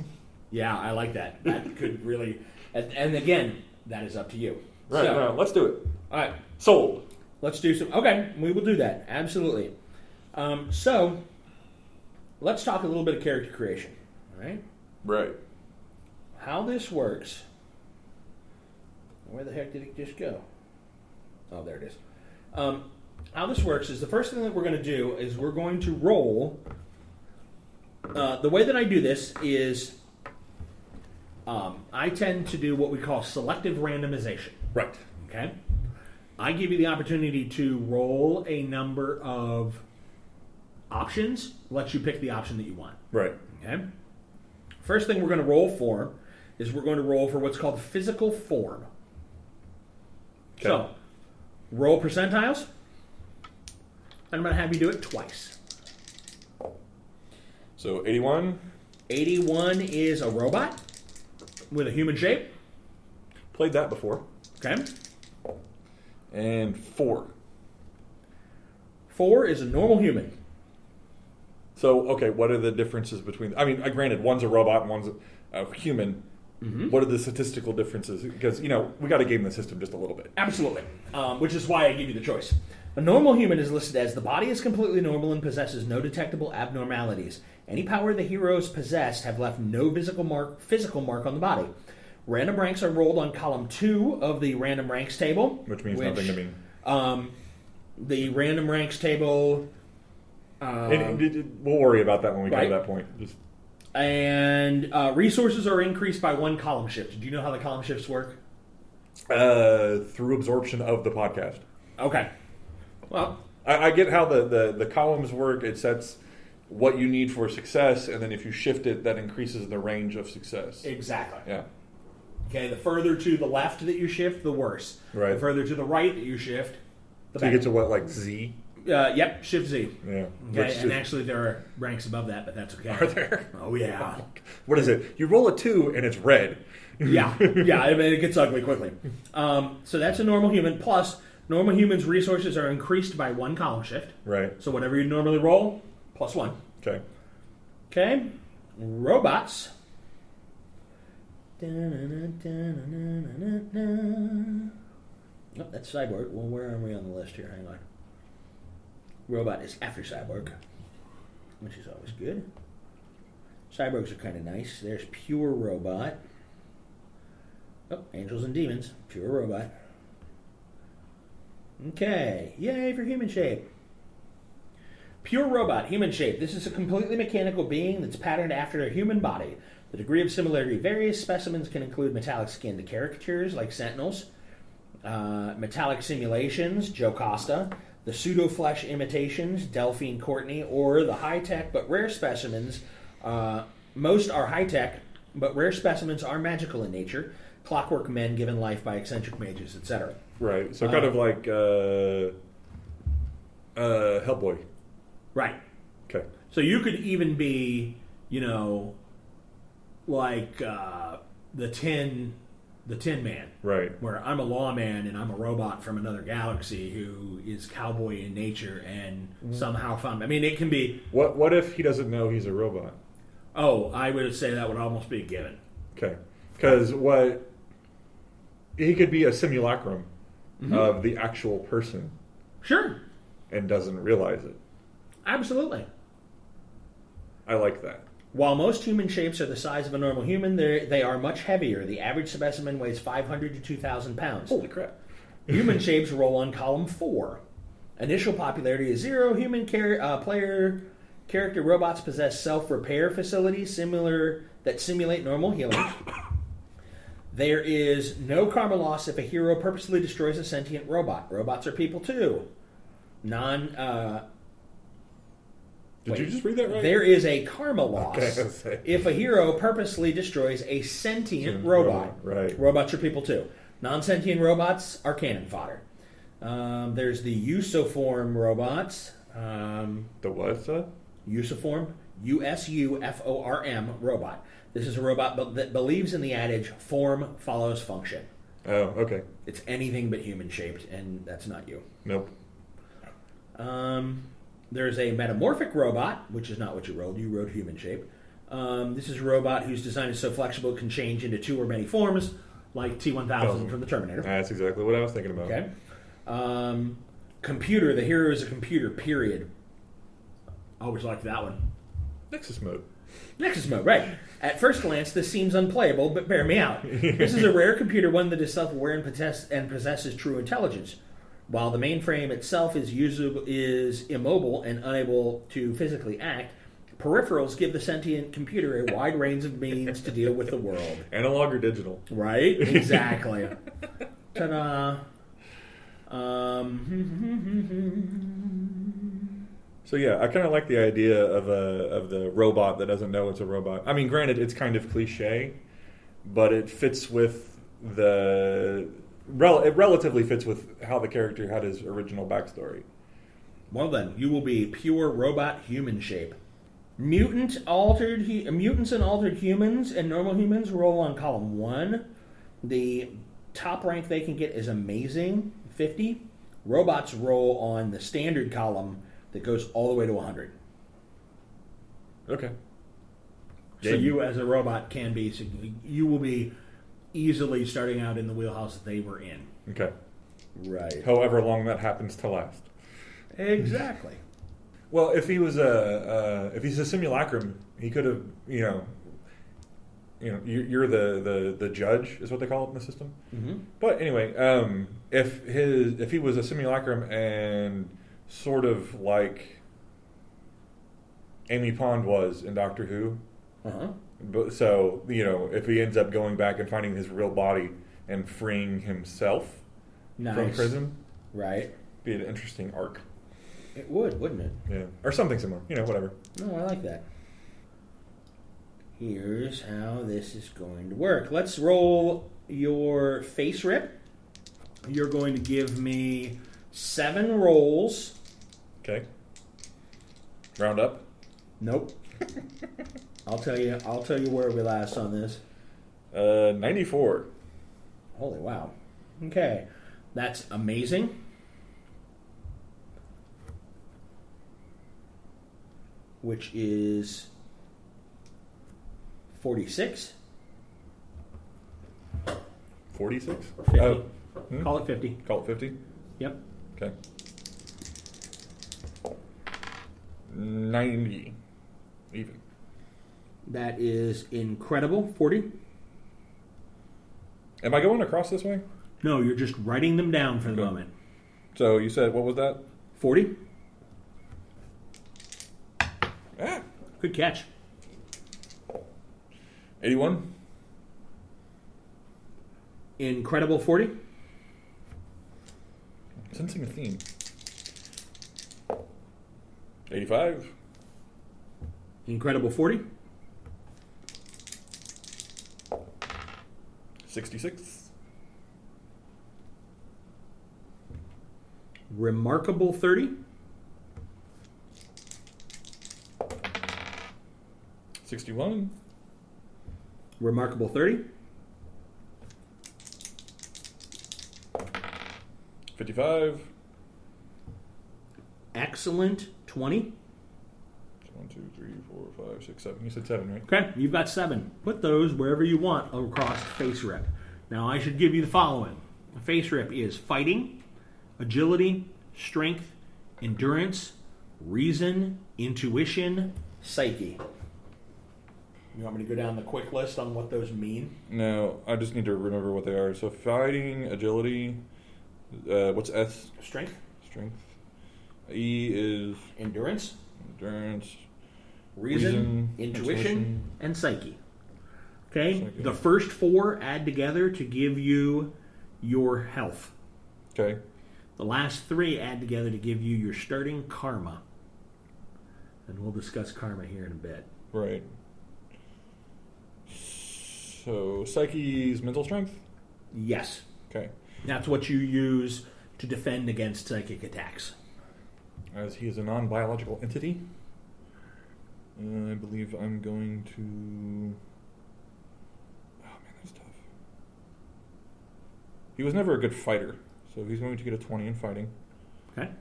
Yeah, I like that. That could really, and again, that is up to you. Right, no, let's do it. All right. Sold. Let's do some, okay, we will do that. Absolutely. So, let's talk a little bit of character creation. All right? Right. How this works. Where the heck did it just go? Oh, there it is. How this works is the first thing that we're going to do is we're going to roll. The way that I do this is I tend to do what we call selective randomization. Right. Okay? I give you the opportunity to roll a number of options, let you pick the option that you want. Right. Okay? First thing we're going to roll for is we're going to roll for what's called physical form. Okay. So, roll percentiles, and I'm going to have you do it twice. So, 81? 81 is a robot with a human shape. Played that before. Okay. And 4. 4 is a normal human. So, okay, what are the differences between... I mean, granted, one's a robot and one's a human. Mm-hmm. What are the statistical differences? Because, we got to game the system just a little bit. Absolutely. Which is why I give you the choice. A normal human is listed as the body is completely normal and possesses no detectable abnormalities. Any power the heroes possessed have left no physical mark on the body. Random ranks are rolled on column 2 of the random ranks table. Which means nothing to me. The random ranks table... we'll worry about that when we get to that point. And resources are increased by 1 column shift. Do you know how the column shifts work? Through absorption of the podcast. Okay. Well, I get how the columns work. It sets what you need for success, and then if you shift it, that increases the range of success. Exactly. Yeah. Okay, the further to the left that you shift, the worse. Right. The further to the right that you shift, the better. So you get to what, like Z? Yep, shift Z. Yeah. Okay, and actually there are ranks above that, but that's okay. Are there? Oh, yeah. What is it? You roll a 2, and it's red. Yeah, I mean, it gets ugly quickly. So that's a normal human, plus normal humans' resources are increased by 1 column shift. Right. So whatever you normally roll, plus 1. Okay. Okay. Robots. Oh, that's Cyborg. Well, where are we on the list here? Hang on. Robot is after Cyborg, which is always good. Cyborgs are kind of nice. There's Pure Robot. Oh, Angels and Demons. Pure Robot. Okay. Yay for human shape. Pure Robot, human shape. This is a completely mechanical being that's patterned after a human body. The degree of similarity varies. Specimens can include metallic skinned caricatures like Sentinels, metallic simulations, Joe Costa, the pseudo-flesh imitations, Delphine Courtney, or the high-tech but rare specimens. Most are high-tech, but rare specimens are magical in nature. Clockwork men given life by eccentric mages, etc. Right. So kind of like Hellboy. Right. Okay. So you could even be, like the Tin Man. Right. Where I'm a lawman and I'm a robot from another galaxy who is cowboy in nature and somehow found... I mean, it can be... What if he doesn't know he's a robot? Oh, I would say that would almost be a given. Okay. Because he could be a simulacrum of the actual person. Sure. And doesn't realize it. Absolutely. I like that. While most human shapes are the size of a normal human, they are much heavier. The average specimen weighs 500 to 2,000 pounds. Holy crap. Human shapes roll on column 4. Initial popularity is 0. Human player character robots possess self-repair facilities that simulate normal healing. There is no karma loss if a hero purposely destroys a sentient robot. Robots are people too. Did you just read that right? There is a karma loss if a hero purposely destroys a sentient robot. Right. Robots are people too. Non-sentient robots are cannon fodder. There's the Usoform robots. The what, sir? Usoform. USUFORM robot. This is a robot that believes in the adage, form follows function. Oh, okay. It's anything but human-shaped, and that's not you. Nope. There's a metamorphic robot, which is not what you rolled. You rolled human shape. This is a robot whose design is so flexible it can change into 2 or many forms, like T-1000 from the Terminator. That's exactly what I was thinking about. Okay. Computer. The hero is a computer, period. Always liked that one. Nexus Mode. Nexus Mode, right. At first glance, this seems unplayable, but bear me out. This is a rare computer, one that is self-aware and possesses true intelligence. While the mainframe itself is immobile and unable to physically act, peripherals give the sentient computer a wide range of means to deal with the world. Analog or digital? Right? Exactly. Ta-da. So yeah, I kind of like the idea of the robot that doesn't know it's a robot. I mean, granted, it's kind of cliche, but it fits with it relatively fits with how the character had his original backstory. Well then, you will be pure robot human shape. Mutants and altered humans and normal humans roll on column 1. The top rank they can get is amazing, 50. Robots roll on the standard column that goes all the way to 100. Okay. So you, as a robot, can basically, you will be easily starting out in the wheelhouse that they were in. Okay. Right. However long that happens to last. Exactly. Well, if he was if he's a simulacrum, he could have, you're the judge is what they call it in the system. Mm-hmm. But anyway, if he was a simulacrum and sort of like Amy Pond was in Doctor Who, but so if he ends up going back and finding his real body and freeing himself from prison, right, be an interesting arc. It would, wouldn't it? Yeah, or something similar. Whatever. No, I like that. Here's how this is going to work. Let's roll your face rip. You're going to give me 7 rolls. Okay. Round up. Nope. I'll tell you where we last on this. 94. Holy wow. Okay. That's amazing. Which is 46. 46? 50. Call it 50. Call it 50? Yep. Okay. 90. Even. That is incredible. 40. Am I going across this way? No, you're just writing them down for the moment. So you said, what was that? 40. Ah. Good catch. 81. Incredible 40. Sensing a theme. 85. Incredible 40. 66. Remarkable 30. 61. Remarkable 30. 55. Excellent 20. 1, 2, 3, 4, 5, 6, 7. You said 7, right? Okay, you've got 7. Put those wherever you want across face rip. Now I should give you the following. The face rip is fighting, agility, strength, endurance, reason, intuition, psyche. You want me to go down the quick list on what those mean? No, I just need to remember what they are. So fighting, agility, what's S? Strength. Strength. E is Endurance. endurance. Reason, intuition, and psyche. Okay? Psyche. The first 4 add together to give you your health. Okay. The last 3 add together to give you your starting karma. And we'll discuss karma here in a bit. Right. So psyche's mental strength? Yes. Okay. That's what you use to defend against psychic attacks. As he is a non-biological entity, I believe I'm going to... Oh man, that's tough. He was never a good fighter, so he's going to get a 20 in fighting. Okay.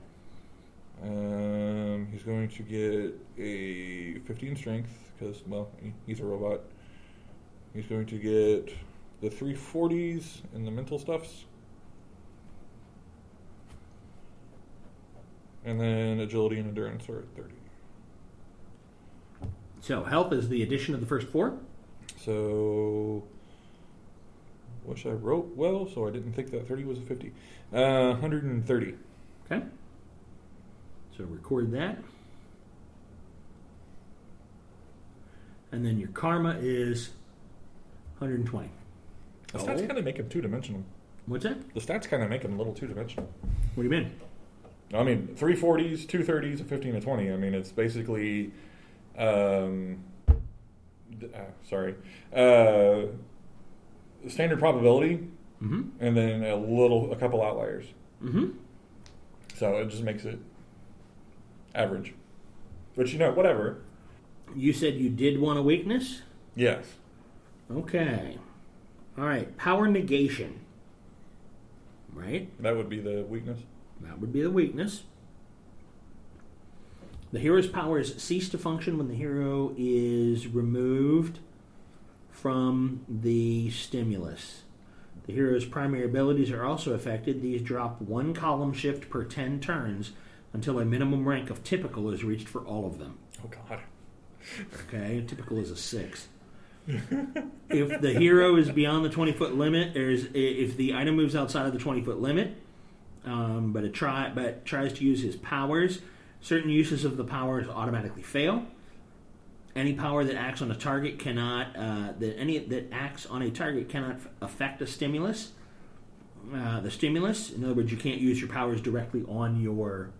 He's going to get a 50 in strength, because, well, he's a robot. He's going to get the 3 40s in the mental stuffs. And then agility and endurance are at 30. So health is the addition of the first 4. So, wish I wrote well, so I didn't think that 30 was a 50. 130. Okay. So record that. And then your karma is 120. The stats kind of make him 2-dimensional. What's that? The stats kind of make him a little 2-dimensional. What do you mean? I mean, 3 40s, 2 30s, a 15, a 20. I mean, it's basically, standard probability, and then a couple outliers. Mm-hmm. So it just makes it average. But whatever. You said you did want a weakness? Yes. Okay. All right. Power negation. Right? That would be the weakness. That would be the weakness. The hero's powers cease to function when the hero is removed from the stimulus. The hero's primary abilities are also affected. These drop 1 column shift per 10 turns until a minimum rank of typical is reached for all of them. Oh, God. Okay, typical is a 6. If the hero is beyond the 20-foot limit, if the item moves outside of the 20-foot limit, but tries to use his powers, certain uses of the powers automatically fail. Any power that acts on a target cannot affect a stimulus. The stimulus, in other words, you can't use your powers directly on your.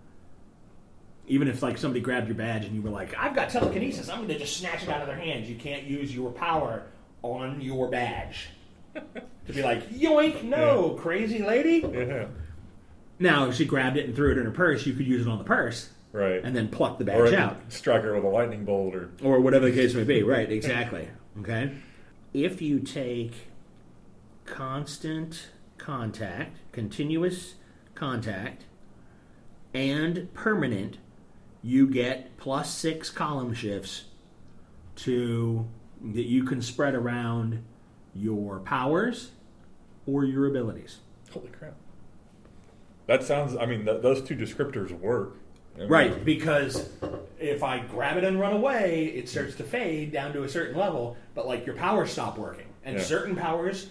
Even if like somebody grabbed your badge and you were like, "I've got telekinesis, I'm going to just snatch it out of their hands." You can't use your power on your badge to be like, "Yoink, no, crazy lady." Yeah. Now, if she grabbed it and threw it in her purse, you could use it on the purse. Right. And then pluck the badge out. Strike her with a lightning bolt or whatever the case may be. Right, exactly. Okay? If you take constant contact, continuous contact, and permanent, you get +6 column shifts that you can spread around your powers or your abilities. Holy crap. That sounds, those two descriptors work. Right, because if I grab it and run away, it starts to fade down to a certain level, but like your powers stop working. And certain powers,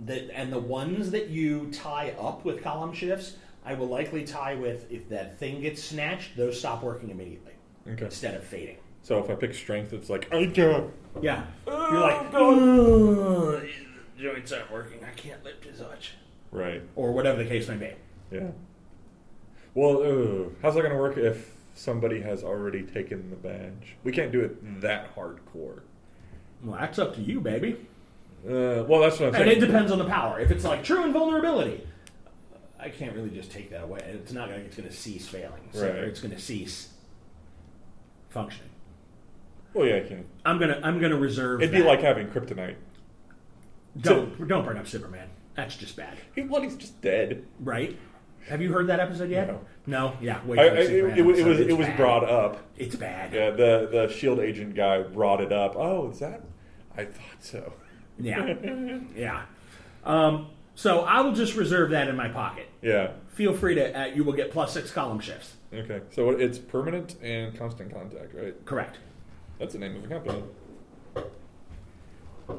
and the ones that you tie up with column shifts, I will likely tie with, if that thing gets snatched, those stop working immediately instead of fading. So if I pick strength, it's like, I can't. Yeah. You're like, the joints aren't working, I can't lift as much. Right. Or whatever the case may be. Yeah. Well, how's that going to work if somebody has already taken the badge? We can't do it that hardcore. Well, that's up to you, baby. Well, that's what I'm saying. And it depends on the power. If it's like true invulnerability, I can't really just take that away. It's not like it's going to cease failing. So it's going to cease functioning. Well, yeah, I can. I'm gonna reserve. It'd be like having kryptonite. Don't bring up Superman. That's just bad. He's just dead. Right? Have you heard that episode yet? No. Yeah. It was brought up. It's bad. Yeah. The SHIELD agent guy brought it up. Oh, is that? I thought so. Yeah. Yeah. So I will just reserve that in my pocket. Yeah. Feel free to. You will get +6 column shifts. Okay. So it's permanent and constant contact, right? Correct. That's the name of the company.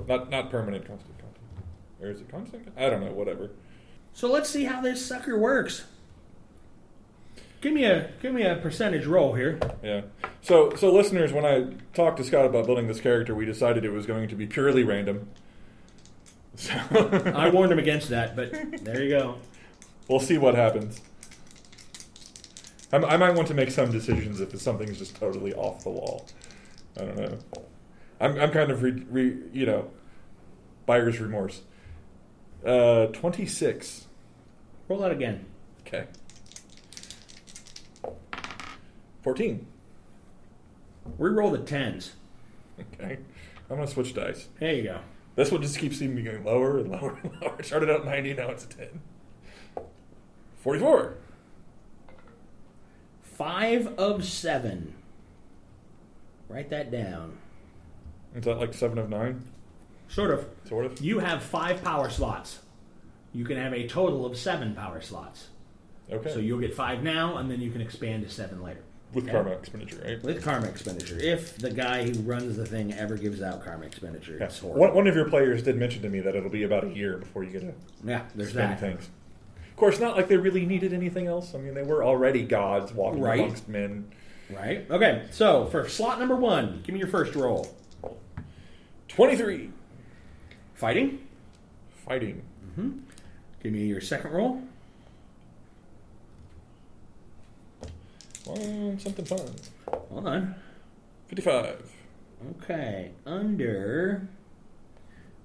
Not permanent constant contact. Or is it constant? I don't know. Whatever. So let's see how this sucker works. Give me a percentage roll here. Yeah. So listeners, when I talked to Scott about building this character, we decided it was going to be purely random. So I warned him against that, but there you go. We'll see what happens. I might want to make some decisions if something's just totally off the wall. I don't know. I'm kind of buyer's remorse. 26. Roll that again. Okay. 14. Reroll the 10s. Okay. I'm going to switch dice. There you go. This one just keeps seeming to be going lower and lower and lower. It started out 90, now it's a 10. 44. 5 of 7. Write that down. Is that like 7 of 9? Sort of. Sort of. You have 5 power slots. You can have a total of 7 power slots. Okay. So you'll get 5 now, and then you can expand to 7 later. With karma expenditure, right? With karma expenditure. If the guy who runs the thing ever gives out karma expenditure, it's horrible. One of your players did mention to me that it'll be about a year before you get to there's spend that. things. Of course, not like they really needed anything else. I mean, they were already gods walking amongst men. Right. Okay, so for slot number 1, give me your first roll. 23. Fighting. Mm-hmm. Give me your second roll. Something fun. Hold on. 55. Okay, under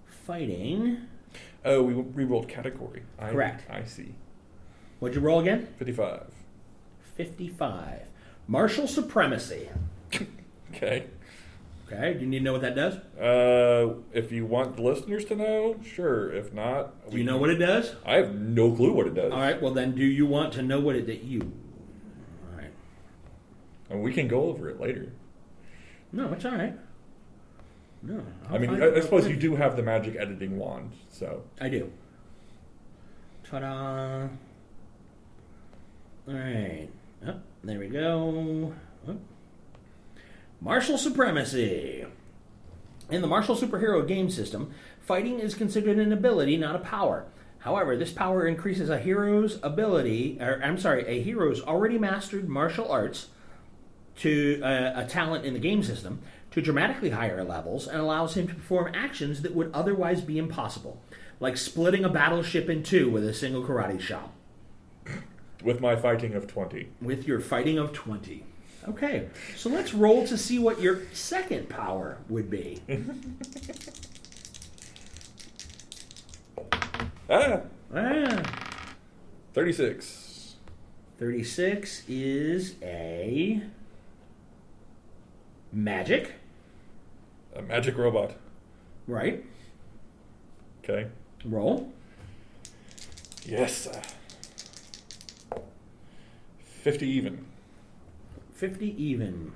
fighting. Oh, we re-rolled category. Correct. I see. What'd you roll again? 55. 55. Martial supremacy. Okay. Okay, do you need to know what that does? If you want the listeners to know, sure. If not... Do you know what it does? I have no clue what it does. All right, well then do you want to know what it... You... All right. And we can go over it later. No, it's all right. No, I mean, I suppose you do have the magic editing wand, so. I do. Ta-da! All right. Oh, there we go. Oh. Martial supremacy. In the martial superhero game system, fighting is considered an ability, not a power. However, this power increases a hero's a hero's already mastered martial arts to a talent in the game system to dramatically higher levels and allows him to perform actions that would otherwise be impossible, like splitting a battleship in two with a single karate chop. With my fighting of 20. With your fighting of 20. Okay, so let's roll to see what your second power would be. 36. 36 is a magic. A magic robot. Right. Okay. Roll. Yes. 50 even. 50 even.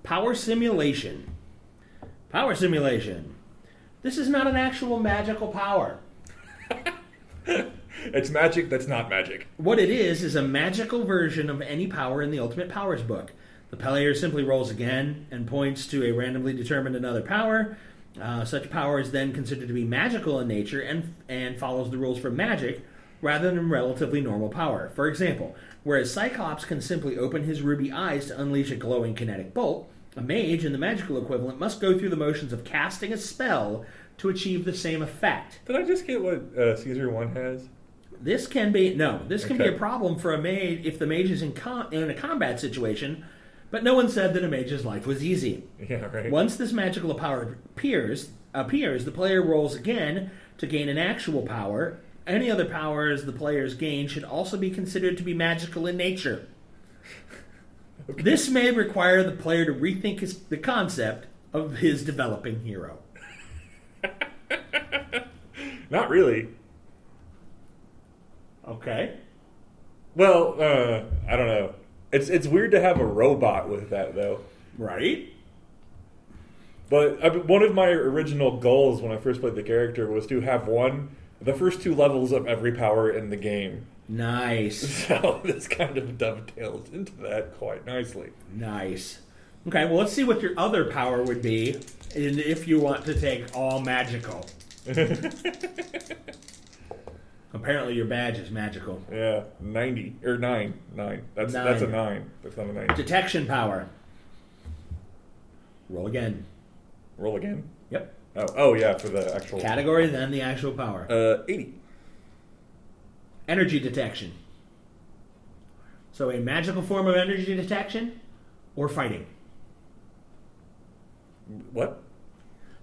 Power simulation. Power simulation. This is not an actual magical power. It's magic that's not magic. What it is a magical version of any power in the Ultimate Powers book. The player simply rolls again and points to a randomly determined another power. Such power is then considered to be magical in nature and follows the rules for magic rather than relatively normal power. For example, whereas Cyclops can simply open his ruby eyes to unleash a glowing kinetic bolt, a mage in the magical equivalent must go through the motions of casting a spell to achieve the same effect. Did I just get what Caesar 1 has? This can be a problem for a mage if the mage is in a combat situation, but no one said that a mage's life was easy. Yeah, right. Once this magical power appears, the player rolls again to gain an actual power. Any other powers the players gain should also be considered to be magical in nature. Okay. This may require the player to rethink the concept of his developing hero. Not really. Okay. Well, I don't know. It's weird to have a robot with that, though. Right? But one of my original goals when I first played the character was to have the first 2 levels of every power in the game. Nice. So this kind of dovetails into that quite nicely. Nice. Okay, well, let's see what your other power would be if you want to take all magical. Apparently your badge is magical. Yeah, 90. Or 9. 9. That's a 9. That's not a 9. Detection power. Roll again. Roll again? Yep. Oh yeah, for the actual... Category, then the actual power. 80. Energy detection. So a magical form of energy detection or fighting. What?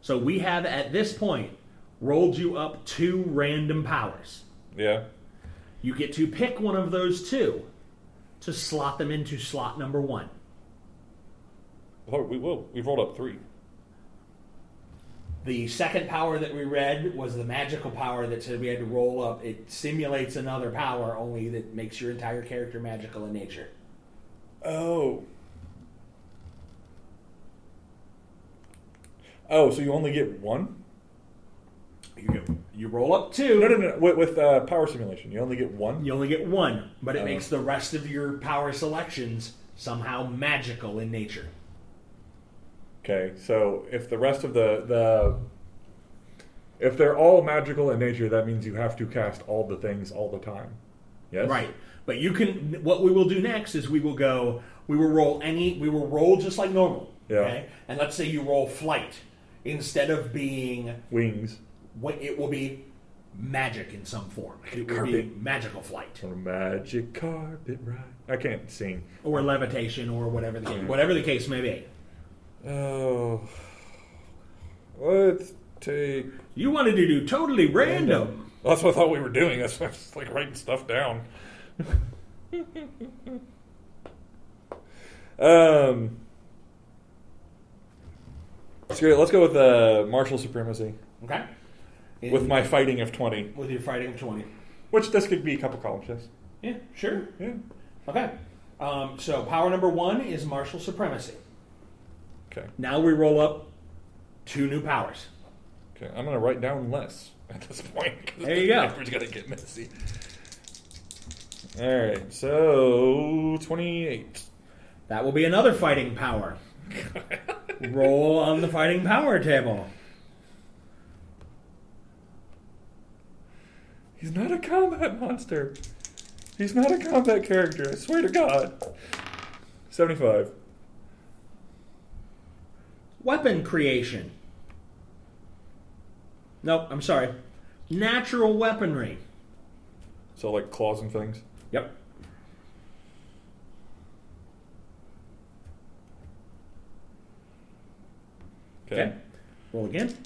So we have, at this point, rolled you up 2 random powers. Yeah. You get to pick one of those 2 to slot them into slot number 1. Oh, we've rolled up 3. The second power that we read was the magical power that said we had to roll up. It simulates another power, only that makes your entire character magical in nature. Oh. Oh, so you only get 1? You roll up 2. No. With power simulation, you only get 1? You only get 1, but it makes the rest of your power selections somehow magical in nature. Okay, so if the rest of if they're all magical in nature, that means you have to cast all the things all the time. Yes? Right. But you can, what we will do next is we will roll just like normal. Yeah. Okay? And let's say you roll flight. Instead of being wings, it will be magic in some form. It will be magical flight. Or magic carpet ride. I can't sing. Or levitation, or whatever the case may be. Oh, let's take... You wanted to do totally random. Well, that's what I thought we were doing. That's just like writing stuff down. Let's go with martial supremacy. Okay. With my fighting of 20. With your fighting of 20. Which this could be a couple columns, yes? Yeah, sure. Yeah. Okay. So power number 1 is martial supremacy. Okay. Now we roll up 2 new powers. Okay. I'm gonna write down less at this point. There you go. We're gonna get messy. All right. So 28. That will be another fighting power. Roll on the fighting power table. He's not a combat monster. He's not a combat character. I swear to God. 75. Weapon creation. Nope, I'm sorry. Natural weaponry. So like claws and things. Yep. Okay. Roll again.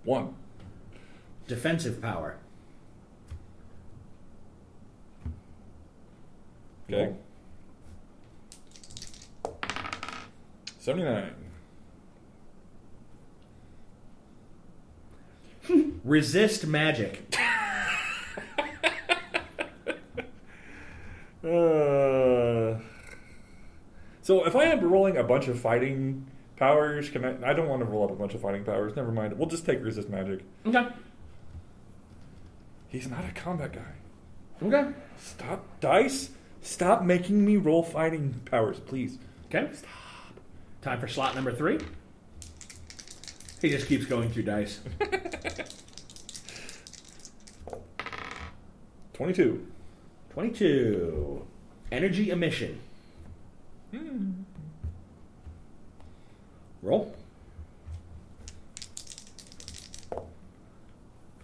One. Defensive power. Okay. 79. Resist magic. So if I am rolling a bunch of fighting powers, can I don't want to roll up a bunch of fighting powers. Never mind. We'll just take resist magic. Okay. He's not a combat guy. Okay. Stop, dice. Stop making me roll fighting powers, please. Okay. Stop. Time for slot number 3. He just keeps going through dice. 22. 22. Energy emission. Roll.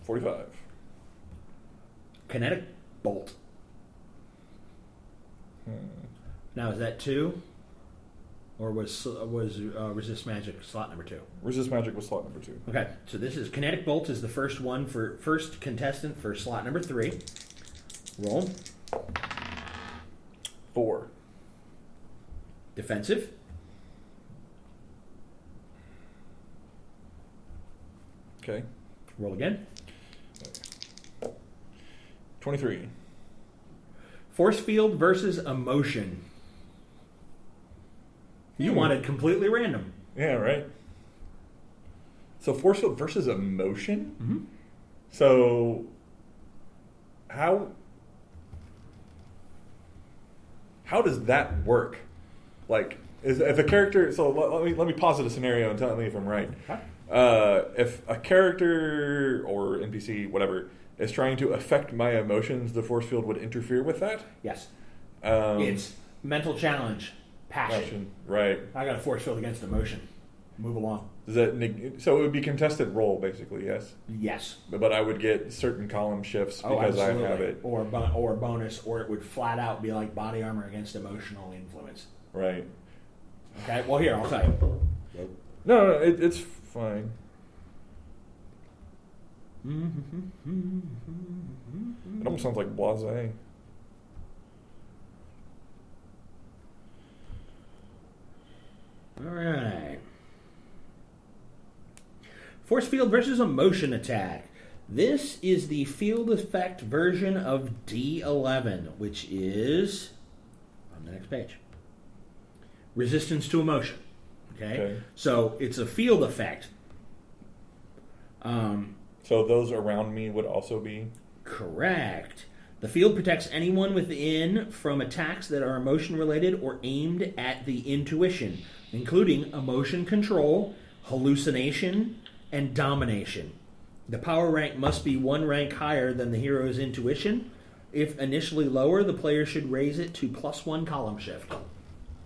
45. Kinetic bolt. Now is that 2, or was resist magic slot number 2? Resist magic was slot number 2. Okay, so this is kinetic bolt is the first one for first contestant for slot number 3. Roll. 4. Defensive. Okay. Roll again. 23. Force field versus emotion. You wanted completely random. Yeah, right. So force field versus emotion? Mm-hmm. So how does that work? Like, if a character... So let me posit a scenario and tell me if I'm right. Okay. If a character or NPC, whatever, is trying to affect my emotions, the force field would interfere with that? Yes. It's mental challenge. Passion. Right. I got a force field against emotion. Move along. Does that so it would be contested roll, basically, yes? Yes. But I would get certain column shifts because I have it. Or a bonus, or it would flat out be like body armor against emotional influence. Right. Okay, well here, I'll tell you. No, it's fine. It almost sounds like blasé. All right. Force field versus emotion attack. This is the field effect version of D11, which is on the next page. Resistance to emotion. Okay? So it's a field effect. So those around me would also be? Correct. The field protects anyone within from attacks that are emotion-related or aimed at the intuition, including emotion control, hallucination, and domination. The power rank must be 1 rank higher than the hero's intuition. If initially lower, the player should raise it to +1 column shift.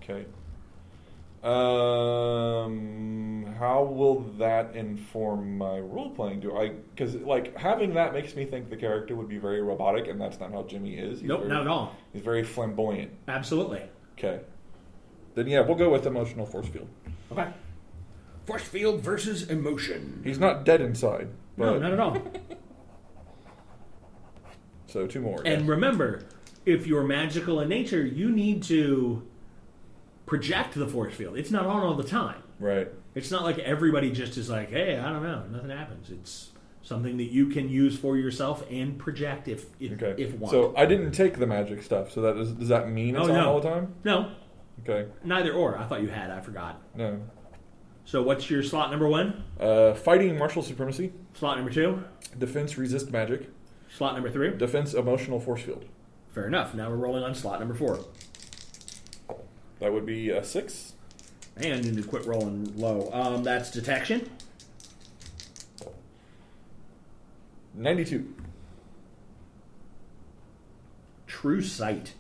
Okay. How will that inform my role-playing? Because like having that makes me think the character would be very robotic, and that's not how Jimmy is. Nope, not at all. He's very flamboyant. Absolutely. Okay. Then yeah, we'll go with emotional force field. Okay. Force field versus emotion. He's not dead inside. No, not at all. So 2 more. And remember, if you're magical in nature, you need to project the force field. It's not on all the time. Right. It's not like everybody just is like, hey, I don't know, nothing happens. It's Something that you can use for yourself and project if want. So I didn't take the magic stuff. So does that mean it's on all the time? No. Okay. Neither or. I thought you had. I forgot. No. So what's your slot number 1? Fighting martial supremacy. Slot number 2? Defense resist magic. Slot number 3? Defense emotional force field. Fair enough. Now we're rolling on slot number 4. That would be a 6. And you need to quit rolling low. That's detection. 92. True sight.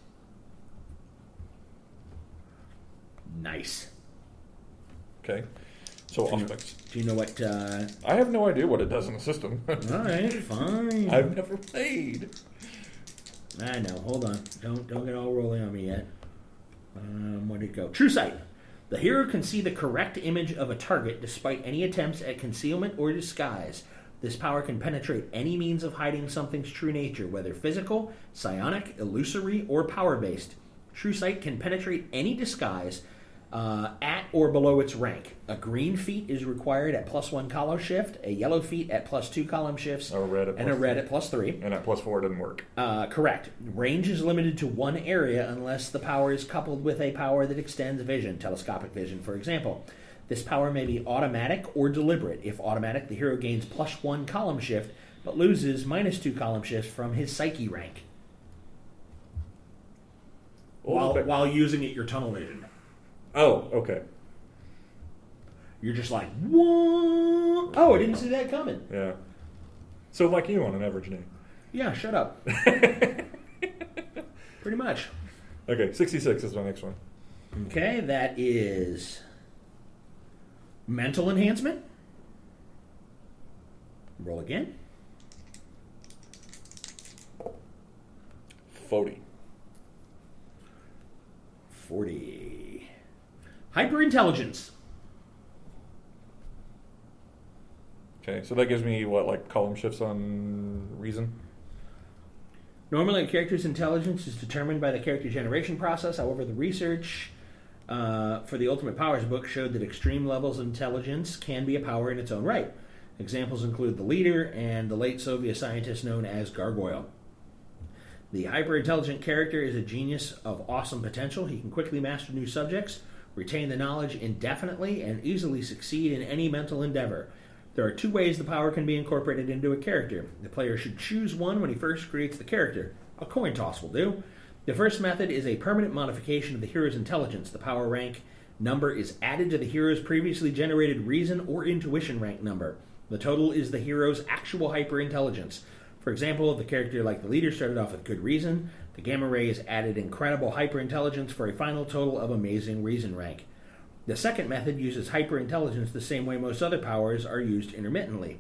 Nice. Okay. So aspects. Do you know what... I have no idea what it does in the system. All right, fine. I've never played. I know. Hold on. Don't get all rolling on me yet. Where'd it go? True sight. The hero can see the correct image of a target despite any attempts at concealment or disguise. This power can penetrate any means of hiding something's true nature, whether physical, psionic, illusory, or power-based. True sight can penetrate any disguise at or below its rank. A green feat is required at +1 column shift, a yellow feat at +2 column shifts, A red at and a red at +3. And at +4 doesn't work. Correct. Range is limited to one area unless the power is coupled with a power that extends vision, telescopic vision, for example. This power may be automatic or deliberate. If automatic, the hero gains +1 column shift, but loses -2 column shifts from his psyche rank. While using it, your tunnel vision. Oh, okay. You're just like, what? Oh, I didn't see that coming. Yeah. So like you on an average day. Yeah, shut up. Pretty much. Okay, 66 is my next one. Okay, that is mental enhancement. Roll again. 40. 40. Hyperintelligence. Okay, so that gives me like column shifts on reason? Normally, a character's intelligence is determined by the character generation process. However, the research for the Ultimate Powers book showed that extreme levels of intelligence can be a power in its own right. Examples include the leader and the late Soviet scientist known as Gargoyle. The hyper-intelligent character is a genius of awesome potential. He can quickly master new subjects, retain the knowledge indefinitely, and easily succeed in any mental endeavor. There are 2 ways the power can be incorporated into a character. The player should choose one when he first creates the character. A coin toss will do. The first method is a permanent modification of the hero's intelligence. The power rank number is added to the hero's previously generated reason or intuition rank number. The total is the hero's actual hyper-intelligence. For example, if the character like the leader started off with good reason, the gamma ray is added incredible hyper-intelligence for a final total of amazing reason rank. The second method uses hyper-intelligence the same way most other powers are used intermittently.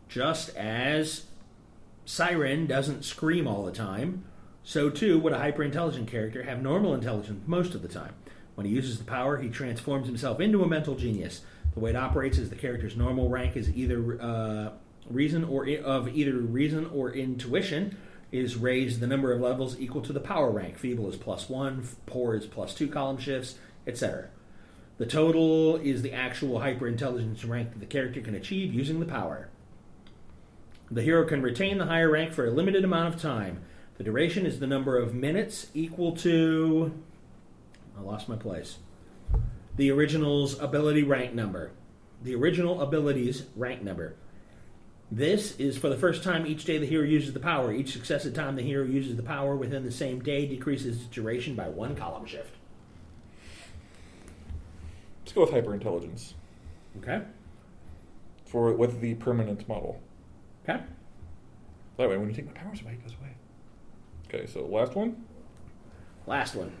Just as Siren doesn't scream all the time, so too would a hyper-intelligent character have normal intelligence most of the time. When he uses the power, he transforms himself into a mental genius. The way it operates is the character's normal rank is either reason or intuition is raised the number of levels equal to the power rank. Feeble is +1, poor is +2 column shifts, etc. The total is the actual hyper-intelligence rank that the character can achieve using the power. The hero can retain the higher rank for a limited amount of time. The duration is the number of minutes equal to... I lost my place. The original's ability rank number. The original ability's rank number. This is for the first time each day the hero uses the power. Each successive time the hero uses the power within the same day decreases its duration by 1 column shift. Let's go with hyper-intelligence. Okay. With the permanent model. Okay. That way, when you take my powers away, it goes away. Okay, so last one? Last one.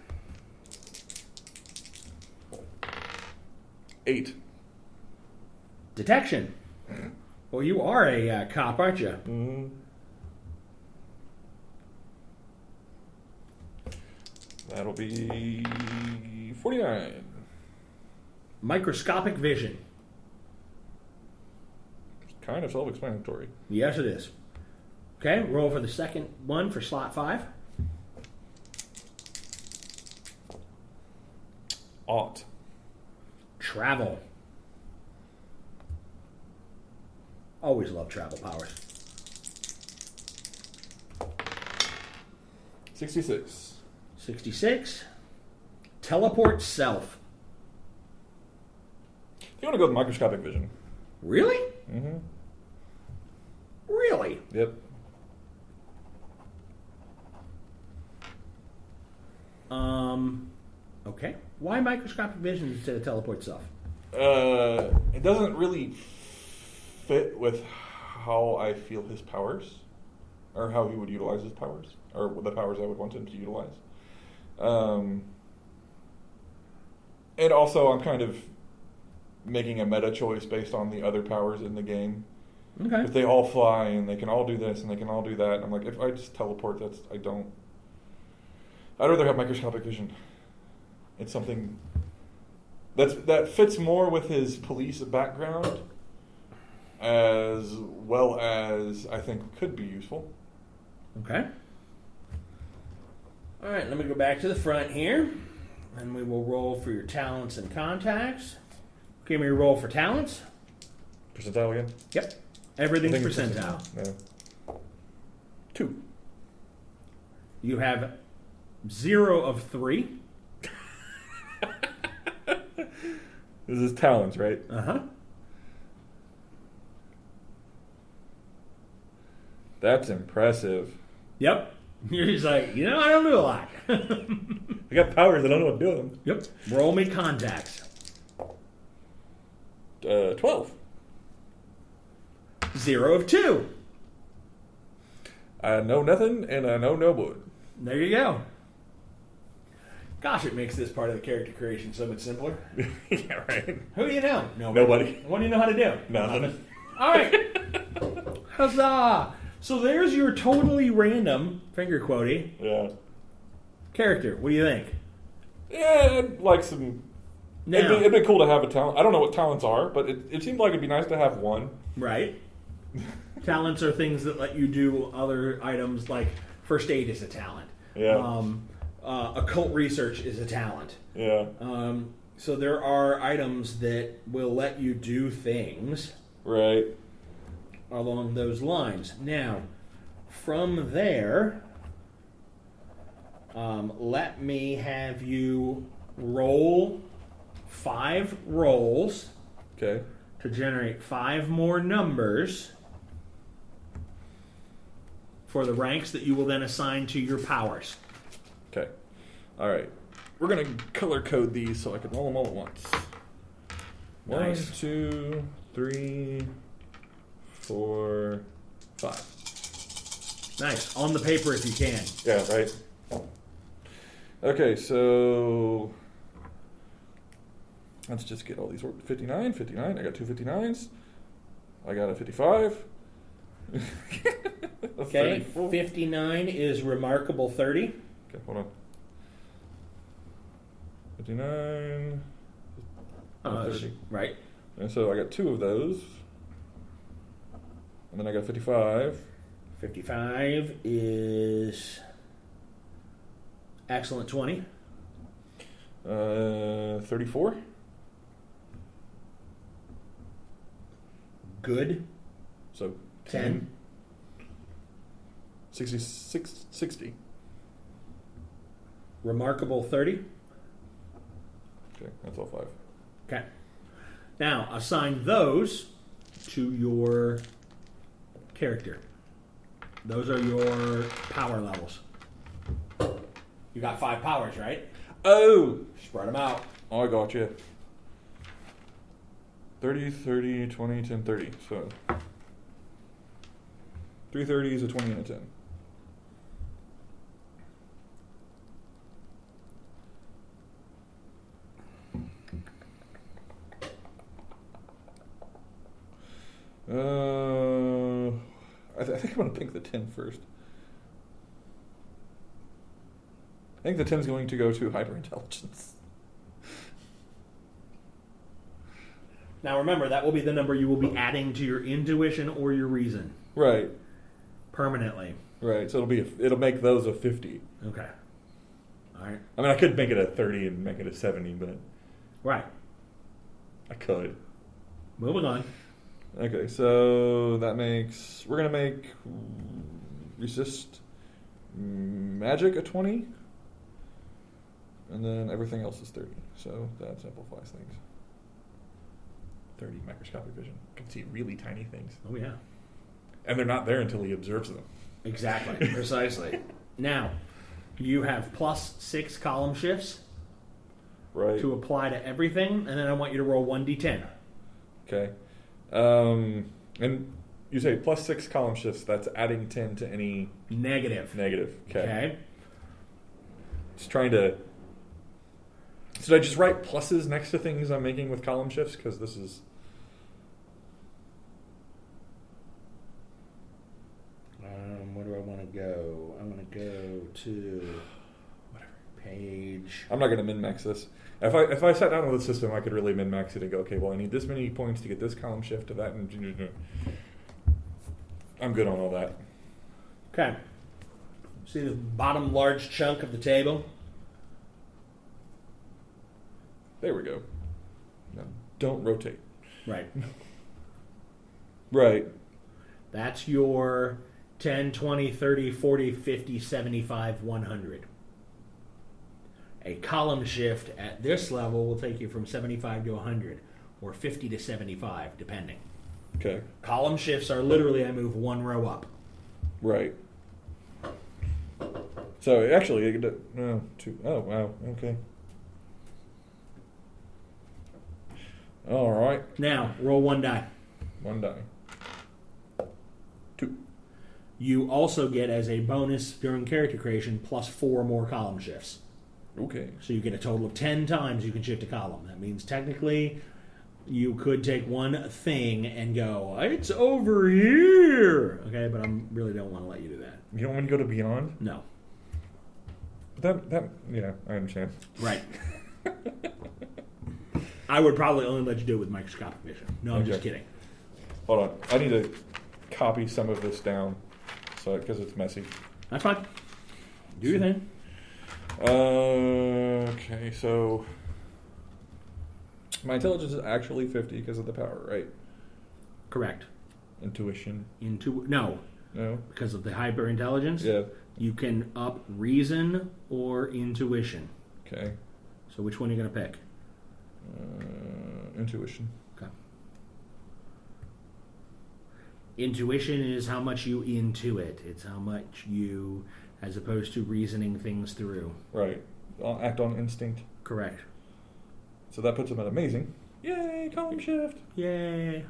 8. Detection. Well, you are a cop, aren't you? Mm-hmm. That'll be 49. Microscopic Vision. Kind of self-explanatory. Yes, it is. Okay, roll for the second one for slot 5. Ought. Travel. Always love travel powers. 66. 66. Teleport self. You want to go with Microscopic Vision. Really? Mm-hmm. Really? Yep. Okay. Why microscopic vision instead of teleport self? It doesn't really fit with how I feel his powers, or how he would utilize his powers, or the powers I would want him to utilize. And also, I'm kind of making a meta choice based on the other powers in the game. Okay. If they all fly and they can all do this and they can all do that, I'm like, if I just teleport, I'd rather have microscopic vision. It's something that fits more with his police background, as well as I think could be useful. Okay. All right, let me go back to the front here, and we will roll for your talents and contacts. Give me a roll for talents. Percentile again? Yep. Everything's I think it's percentile. Yeah. 2. You have 0 of 3. This is talents, right? Uh-huh. That's impressive. Yep. You're just like, I don't do a lot. I got powers, I don't know what to do with them. Yep. Roll me contacts. 12. 0 of 2. I know nothing, and I know no wood. There you go. Gosh, it makes this part of the character creation so much simpler. Yeah, right. Who do you know? Nobody. What do you know how to do? Nothing. All right. Huzzah! So there's your totally random, finger quotey, Yeah. character. What do you think? Yeah, I'd like some... Now, It'd be cool to have a talent. I don't know what talents are, but it seemed like it'd be nice to have one. right. Talents are things that let you do other items, like first aid is a talent. Yeah. Occult research is a talent. Yeah. So there are items that will let you do things Right. along those lines. Now, from there, let me have you roll 5 rolls Okay. to generate 5 more numbers for the ranks that you will then assign to your powers. Okay. All right. We're going to color code these so I can roll them all at once. Nice. 1, 2, 3, 4, 5. Nice. On the paper if you can. Yeah, right. Okay, so let's just get all these 59. I got 2 59s. I got a 55. A Okay, 34. 59 is remarkable 30. Okay, hold on. 59. 30. Right. And so I got 2 of those. And then I got 55. 55 is excellent 20. 34. Good So 10. 60. Remarkable 30. Okay, that's all 5. Okay. Now, assign those to your character. Those are your power levels. You got 5 powers, right? Oh! Spread them out. Oh, I got you. 30, 30, 20, 10, 30. So 3 30s, a 20, and a 10. I think I'm going to pick the 10 first. I think the 10 is going to go to hyperintelligence. Now remember, that will be the number you will be adding to your intuition or your reason. Right. Permanently. Right. So it'll make those a 50. Okay. All right. I mean, I could make it a 30 and make it a 70, but Right. I could. Moving on. Okay, so that makes... We're going to make resist magic a 20. And then everything else is 30. So that simplifies things. 30 microscopic vision. Can see really tiny things. Oh, yeah. And they're not there until he observes them. Exactly. Precisely. Now, you have +6 column shifts Right. to apply to everything, and then I want you to roll 1d10. Okay. And you say +6 column shifts. That's adding 10 to any... Negative. Okay. Just trying to... Should I just write pluses next to things I'm making with column shifts? Because this is... Where do I want to go? I want to go to page. I'm not going to min-max this. If I sat down with a system, I could really min-max it and go, okay, well, I need this many points to get this column shift to that. And I'm good on all that. Okay. See the bottom large chunk of the table? There we go. Now, don't rotate. Right. Right. That's your 10, 20, 30, 40, 50, 75, 100. A column shift at this level will take you from 75 to 100, or 50 to 75, depending. Okay. Column shifts are literally I move one row up. Right. So actually, no, two. Oh wow. Okay. All right. Now, roll one die. One die. 2. You also get, as a bonus during character creation, +4 more column shifts. Okay. So you get a total of 10 times you can shift a column. That means technically you could take one thing and go, it's over here. Okay, but I really don't want to let you do that. You don't want to go to beyond? No. That yeah, I understand. Right. I would probably only let you do it with microscopic vision. No, I'm just kidding. Hold on. I need to copy some of this down because it's messy. That's fine. Do your thing. Okay, so my intelligence is actually 50 because of the power, right? Correct. Intuition. No. No? Because of the hyper intelligence? Yeah. You can up reason or intuition. Okay. So which one are you going to pick? Intuition. Okay. Intuition is how much you intuit. It's how much you, as opposed to reasoning things through. Right. I'll act on instinct. Correct. So that puts him at amazing. Yay, column shift. Yay.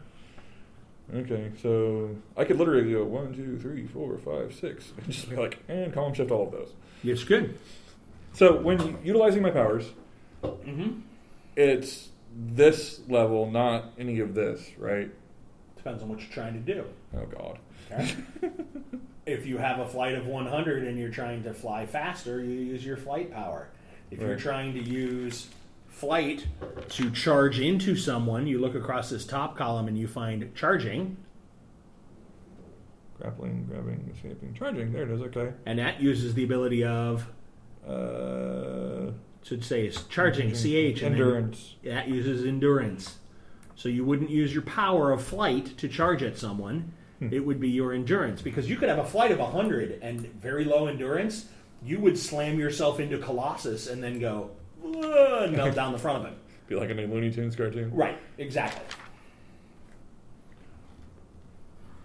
Okay, so I could literally go 1, 2, 3, 4, 5, 6, and just be like, and column shift all of those. It's good. So when utilizing my powers, it's this level, not any of this, right? Depends on what you're trying to do. Oh, God. Okay. If you have a flight of 100 and you're trying to fly faster, you use your flight power. If you're trying to use flight to charge into someone, you look across this top column and you find charging. Grappling, grabbing, escaping, charging. There it is, okay. And that uses the ability of... should say it's charging, CH. And endurance. That uses endurance. So you wouldn't use your power of flight to charge at someone. It would be your endurance. Because you could have a flight of 100 and very low endurance. You would slam yourself into Colossus and then go... and melt down the front of him. Be like in a Looney Tunes cartoon. Right, exactly.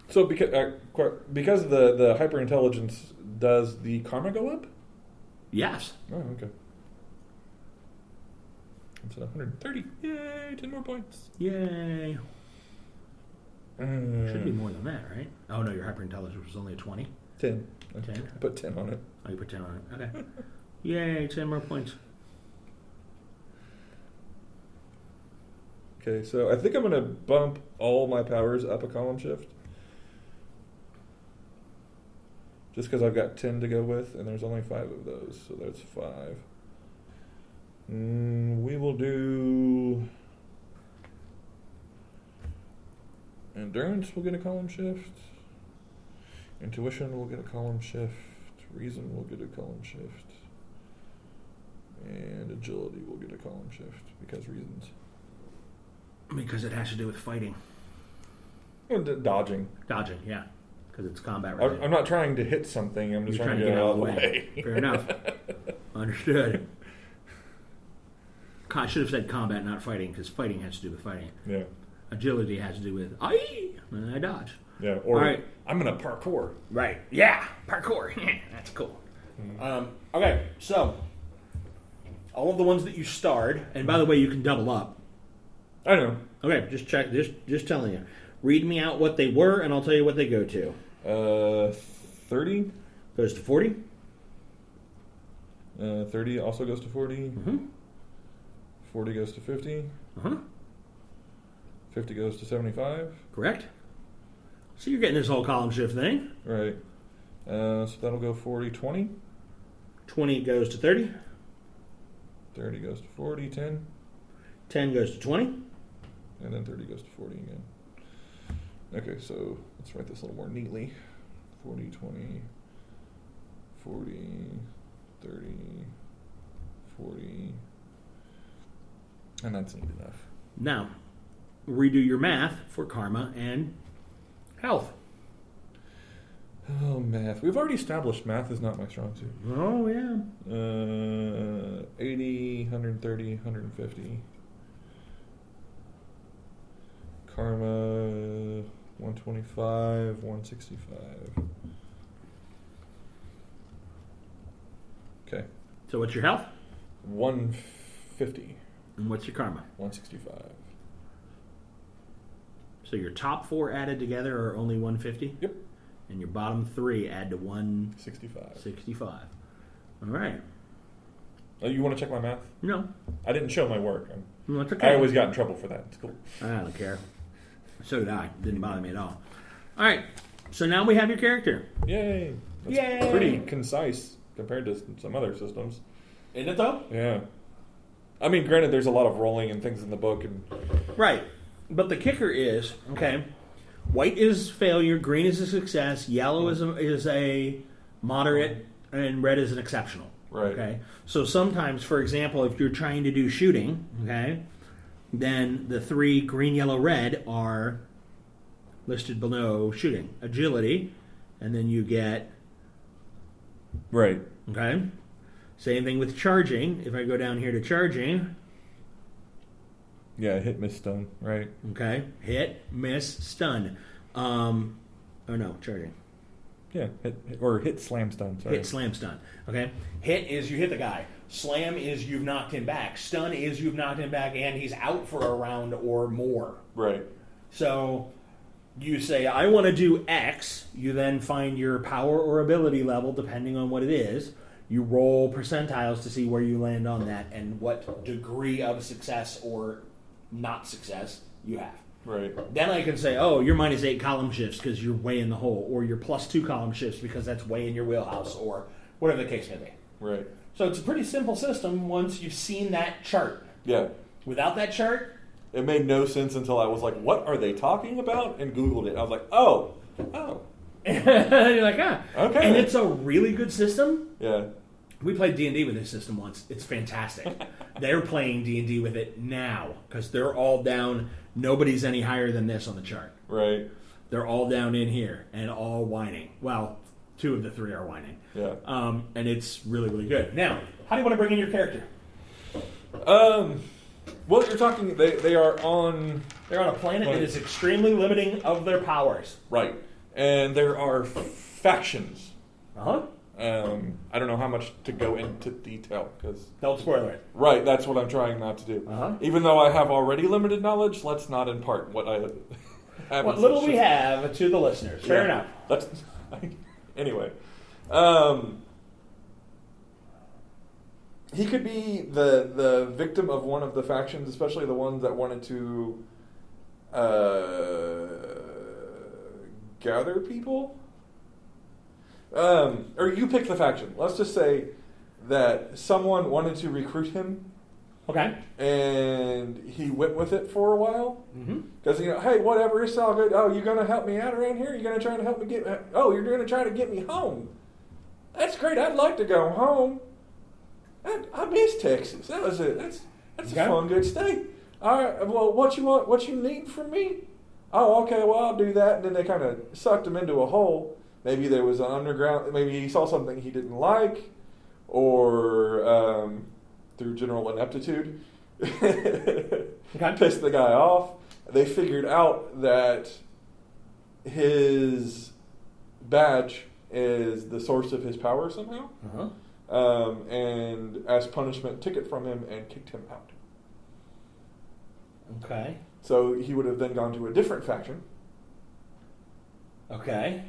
So because the hyperintelligence, does the karma go up? Yes. Oh, okay. It's at 130. Yay, 10 more points. Yay. Should be more than that, right? Oh, no, your hyperintelligence was only a 20. 10. 10? Put 10 on it. Oh, you put 10 on it. Okay. Yay, 10 more points. Okay, so I think I'm going to bump all my powers up a column shift. Just because I've got 10 to go with, and there's only 5 of those, so that's 5. We will do... Endurance will get a column shift. Intuition will get a column shift. Reason will get a column shift. And agility will get a column shift, because reasons. Because it has to do with fighting. Dodging. Dodging, yeah, because it's combat I'm related. not trying to hit something. I'm just You're trying to get out of the way. Fair enough. Understood. I should have said combat, not fighting, because fighting has to do with fighting. Yeah. Agility has to do with and I dodge. Yeah. Or All right. I'm gonna parkour. Right. Yeah. Parkour. That's cool. Okay. So all of the ones that you starred, and by the way, you can double up. I know. Okay. Just check. Just telling you. Read me out what they were, and I'll tell you what they go to. 30 Goes to 40. 30 also goes to 40. Mm-hmm. 40 goes to 50. 50 goes to 75. Correct. So you're getting this whole column shift thing. Right. So that'll go 40, 20. 20 goes to 30. 30 goes to 40, 10. 10 goes to 20. And then 30 goes to 40 again. Okay, so let's write this a little more neatly. 40, 20, 40, 30, 40. And that's neat enough. Now, redo your math for karma and health. Oh, math. We've already established math is not my strong suit. Oh, yeah. 80, 130, 150. Karma, 125, 165. Okay. So what's your health? 150. And what's your karma? 165. So your top 4 added together are only 150? Yep. And your bottom 3 add to 165. 65. All right. Oh, you want to check my math? No. I didn't show my work. No, it's okay. I always got in trouble for that. It's cool. I don't care. So did I. Didn't bother me at all. All right. So now we have your character. Yay. That's Yay. pretty concise compared to some other systems. Isn't it though? Yeah. I mean, granted, there's a lot of rolling and things in the book. Right. But the kicker is, okay, white is failure, green is a success, yellow is a moderate, and red is an exceptional. Right. Okay. So sometimes, for example, if you're trying to do shooting, okay, then the 3 green, yellow, red are listed below shooting. Agility, and then you get... Right. Okay. Same thing with charging. If I go down here to charging... Yeah, hit, miss, stun. Right. Okay. Hit, miss, stun. Oh no, charging. Yeah, hit, slam, stun. Sorry. Hit, slam, stun. Okay. Hit is you hit the guy. Slam is you've knocked him back. Stun is you've knocked him back and he's out for a round or more. Right. So you say, I want to do X. You then find your power or ability level, depending on what it is. You roll percentiles to see where you land on that and what degree of success or not success you have. Right. Then I can say, oh, you're minus 8 column shifts because you're way in the hole, or you're plus 2 column shifts because that's way in your wheelhouse, or whatever the case may be. Right. So it's a pretty simple system once you've seen that chart. Yeah. Without that chart... It made no sense until I was like, what are they talking about? And Googled it. I was like, oh. You're like, Okay. And it's a really good system. Yeah. We played D&D with this system once. It's fantastic. They're playing D&D with it now because they're all down. Nobody's any higher than this on the chart. Right. They're all down in here and all whining. Well, 2 of the 3 are whining. Yeah. And it's really, really good. Now, how do you want to bring in your character? Well, you're talking. They are on. They're on a planet that is extremely limiting of their powers. Right. And there are factions. Uh-huh. I don't know how much to go into detail because Don't spoil it. right, that's what I'm trying not to do. Uh-huh. Even though I have already limited knowledge, let's not impart what I have. What little we have to the listeners. Fair enough. That's anyway. He could be the victim of one of the factions, especially the ones that wanted to gather people. Or you pick the faction. Let's just say that someone wanted to recruit him. Okay. And he went with it for a while. Because, Mm-hmm. hey, whatever, it's all good. Oh, you're going to help me out around here? You're going to try to help me get... Oh, you're going to try to get me home. That's great. I'd like to go home. I miss Texas. That's Okay. a fun, good state. All right, well, what you want? What you need from me? oh, okay, well, I'll do that. And then they kind of sucked him into a hole. Maybe there was an underground, maybe he saw something he didn't like, or through general ineptitude, pissed the guy off. They figured out that his badge is the source of his power somehow. And as punishment, took it from him and kicked him out. Okay. So he would have then gone to a different faction. Okay.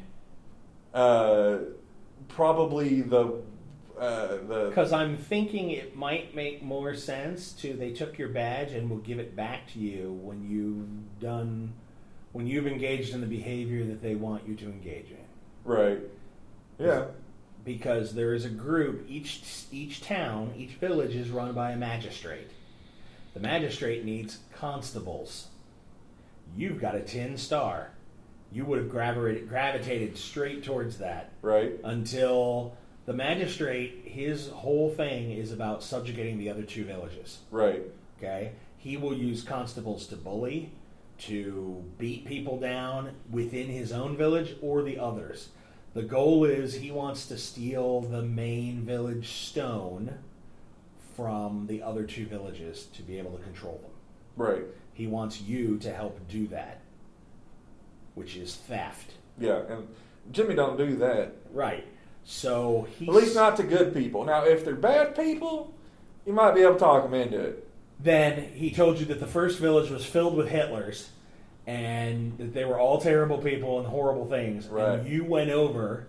Probably the because I'm thinking it might make more sense they took your badge and will give it back to you when you've engaged in the behavior that they want you to engage in. Right. Yeah. Because there is a group, each town, each village is run by a magistrate. The magistrate needs constables. You've got a 10 star. You would have gravitated straight towards that. Right. Until the magistrate, his whole thing is about subjugating the other 2 villages. Right. Okay? He will use constables to bully, to beat people down within his own village or the others. The goal is he wants to steal the main village stone from the other 2 villages to be able to control them. Right. He wants you to help do that, which is theft. Yeah, and Jimmy don't do that. Right. So he's... At least not to good people. Now, if they're bad people, you might be able to talk them into it. Then he told you that the first village was filled with Hitlers and that they were all terrible people and horrible things. Right. And you went over,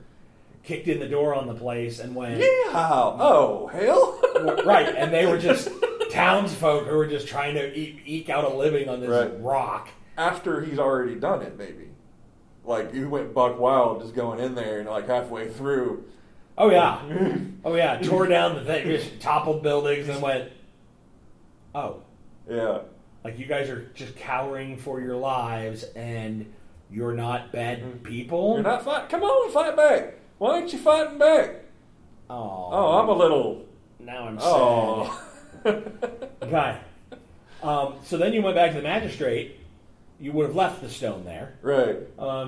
kicked in the door on the place, and went... Yeah! Oh, hell! Right, and they were just townsfolk who were just trying to eke out a living on this rock. After he's already done it, maybe. Like, you went buck wild just going in there and, like, halfway through. Oh, yeah. Oh, yeah. Tore down the thing, just toppled buildings and went, oh. Yeah. Like, you guys are just cowering for your lives and you're not bad people? You're not fighting. Come on, fight back. Why aren't you fighting back? Oh, I'm a little... Now I'm sad. Okay. So then you went back to the magistrate. You would have left the stone there. Right.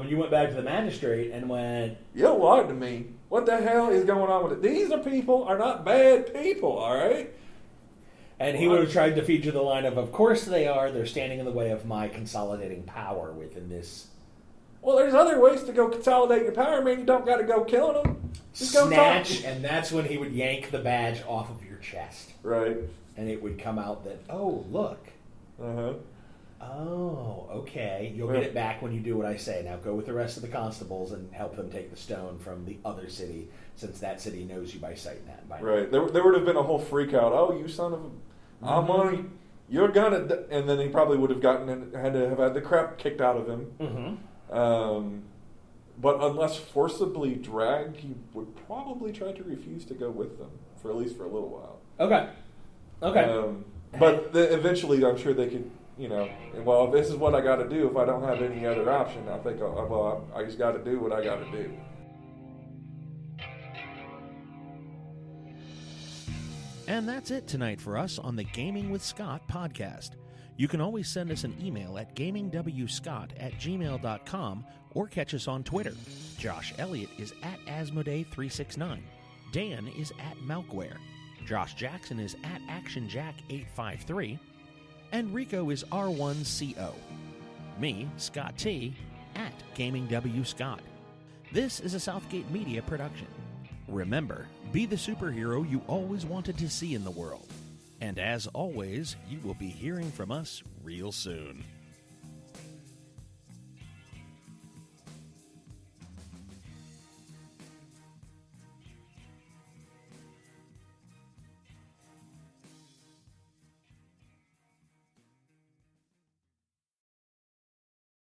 You went back to the magistrate and went... You lied to me. What the hell is going on with it? These are not bad people, all right? And he would have tried to feed you the line of course they are. They're standing in the way of my consolidating power within this. Well, there's other ways to go consolidate your power, man. You don't got to go killing them. Just Snatch, and that's when he would yank the badge off of your chest. Right. And it would come out that, oh, look. Uh-huh. Oh, okay. You'll get it back when you do what I say. Now go with the rest of the constables and help them take the stone from the other city, since that city knows you by sight and that. Right. There would have been a whole freak out. Oh, you son of a... I'm on... You're gonna... And then he probably would have had to have had the crap kicked out of him. Mm-hmm. But unless forcibly dragged, he would probably try to refuse to go with them, for at least for a little while. Okay. But eventually, I'm sure they could, well, if this is what I got to do, if I don't have any other option, I think, I just got to do what I got to do. And that's it tonight for us on the Gaming with Scott podcast. You can always send us an email at gamingwscott@gmail.com or catch us on Twitter. Josh Elliott is at Asmodee369. Dan is at Malkware. Josh Jackson is at ActionJack853. And Rico is R1CO. Me, Scott T, at GamingWScott. This is a Southgate Media production. Remember, be the superhero you always wanted to see in the world. And as always, you will be hearing from us real soon.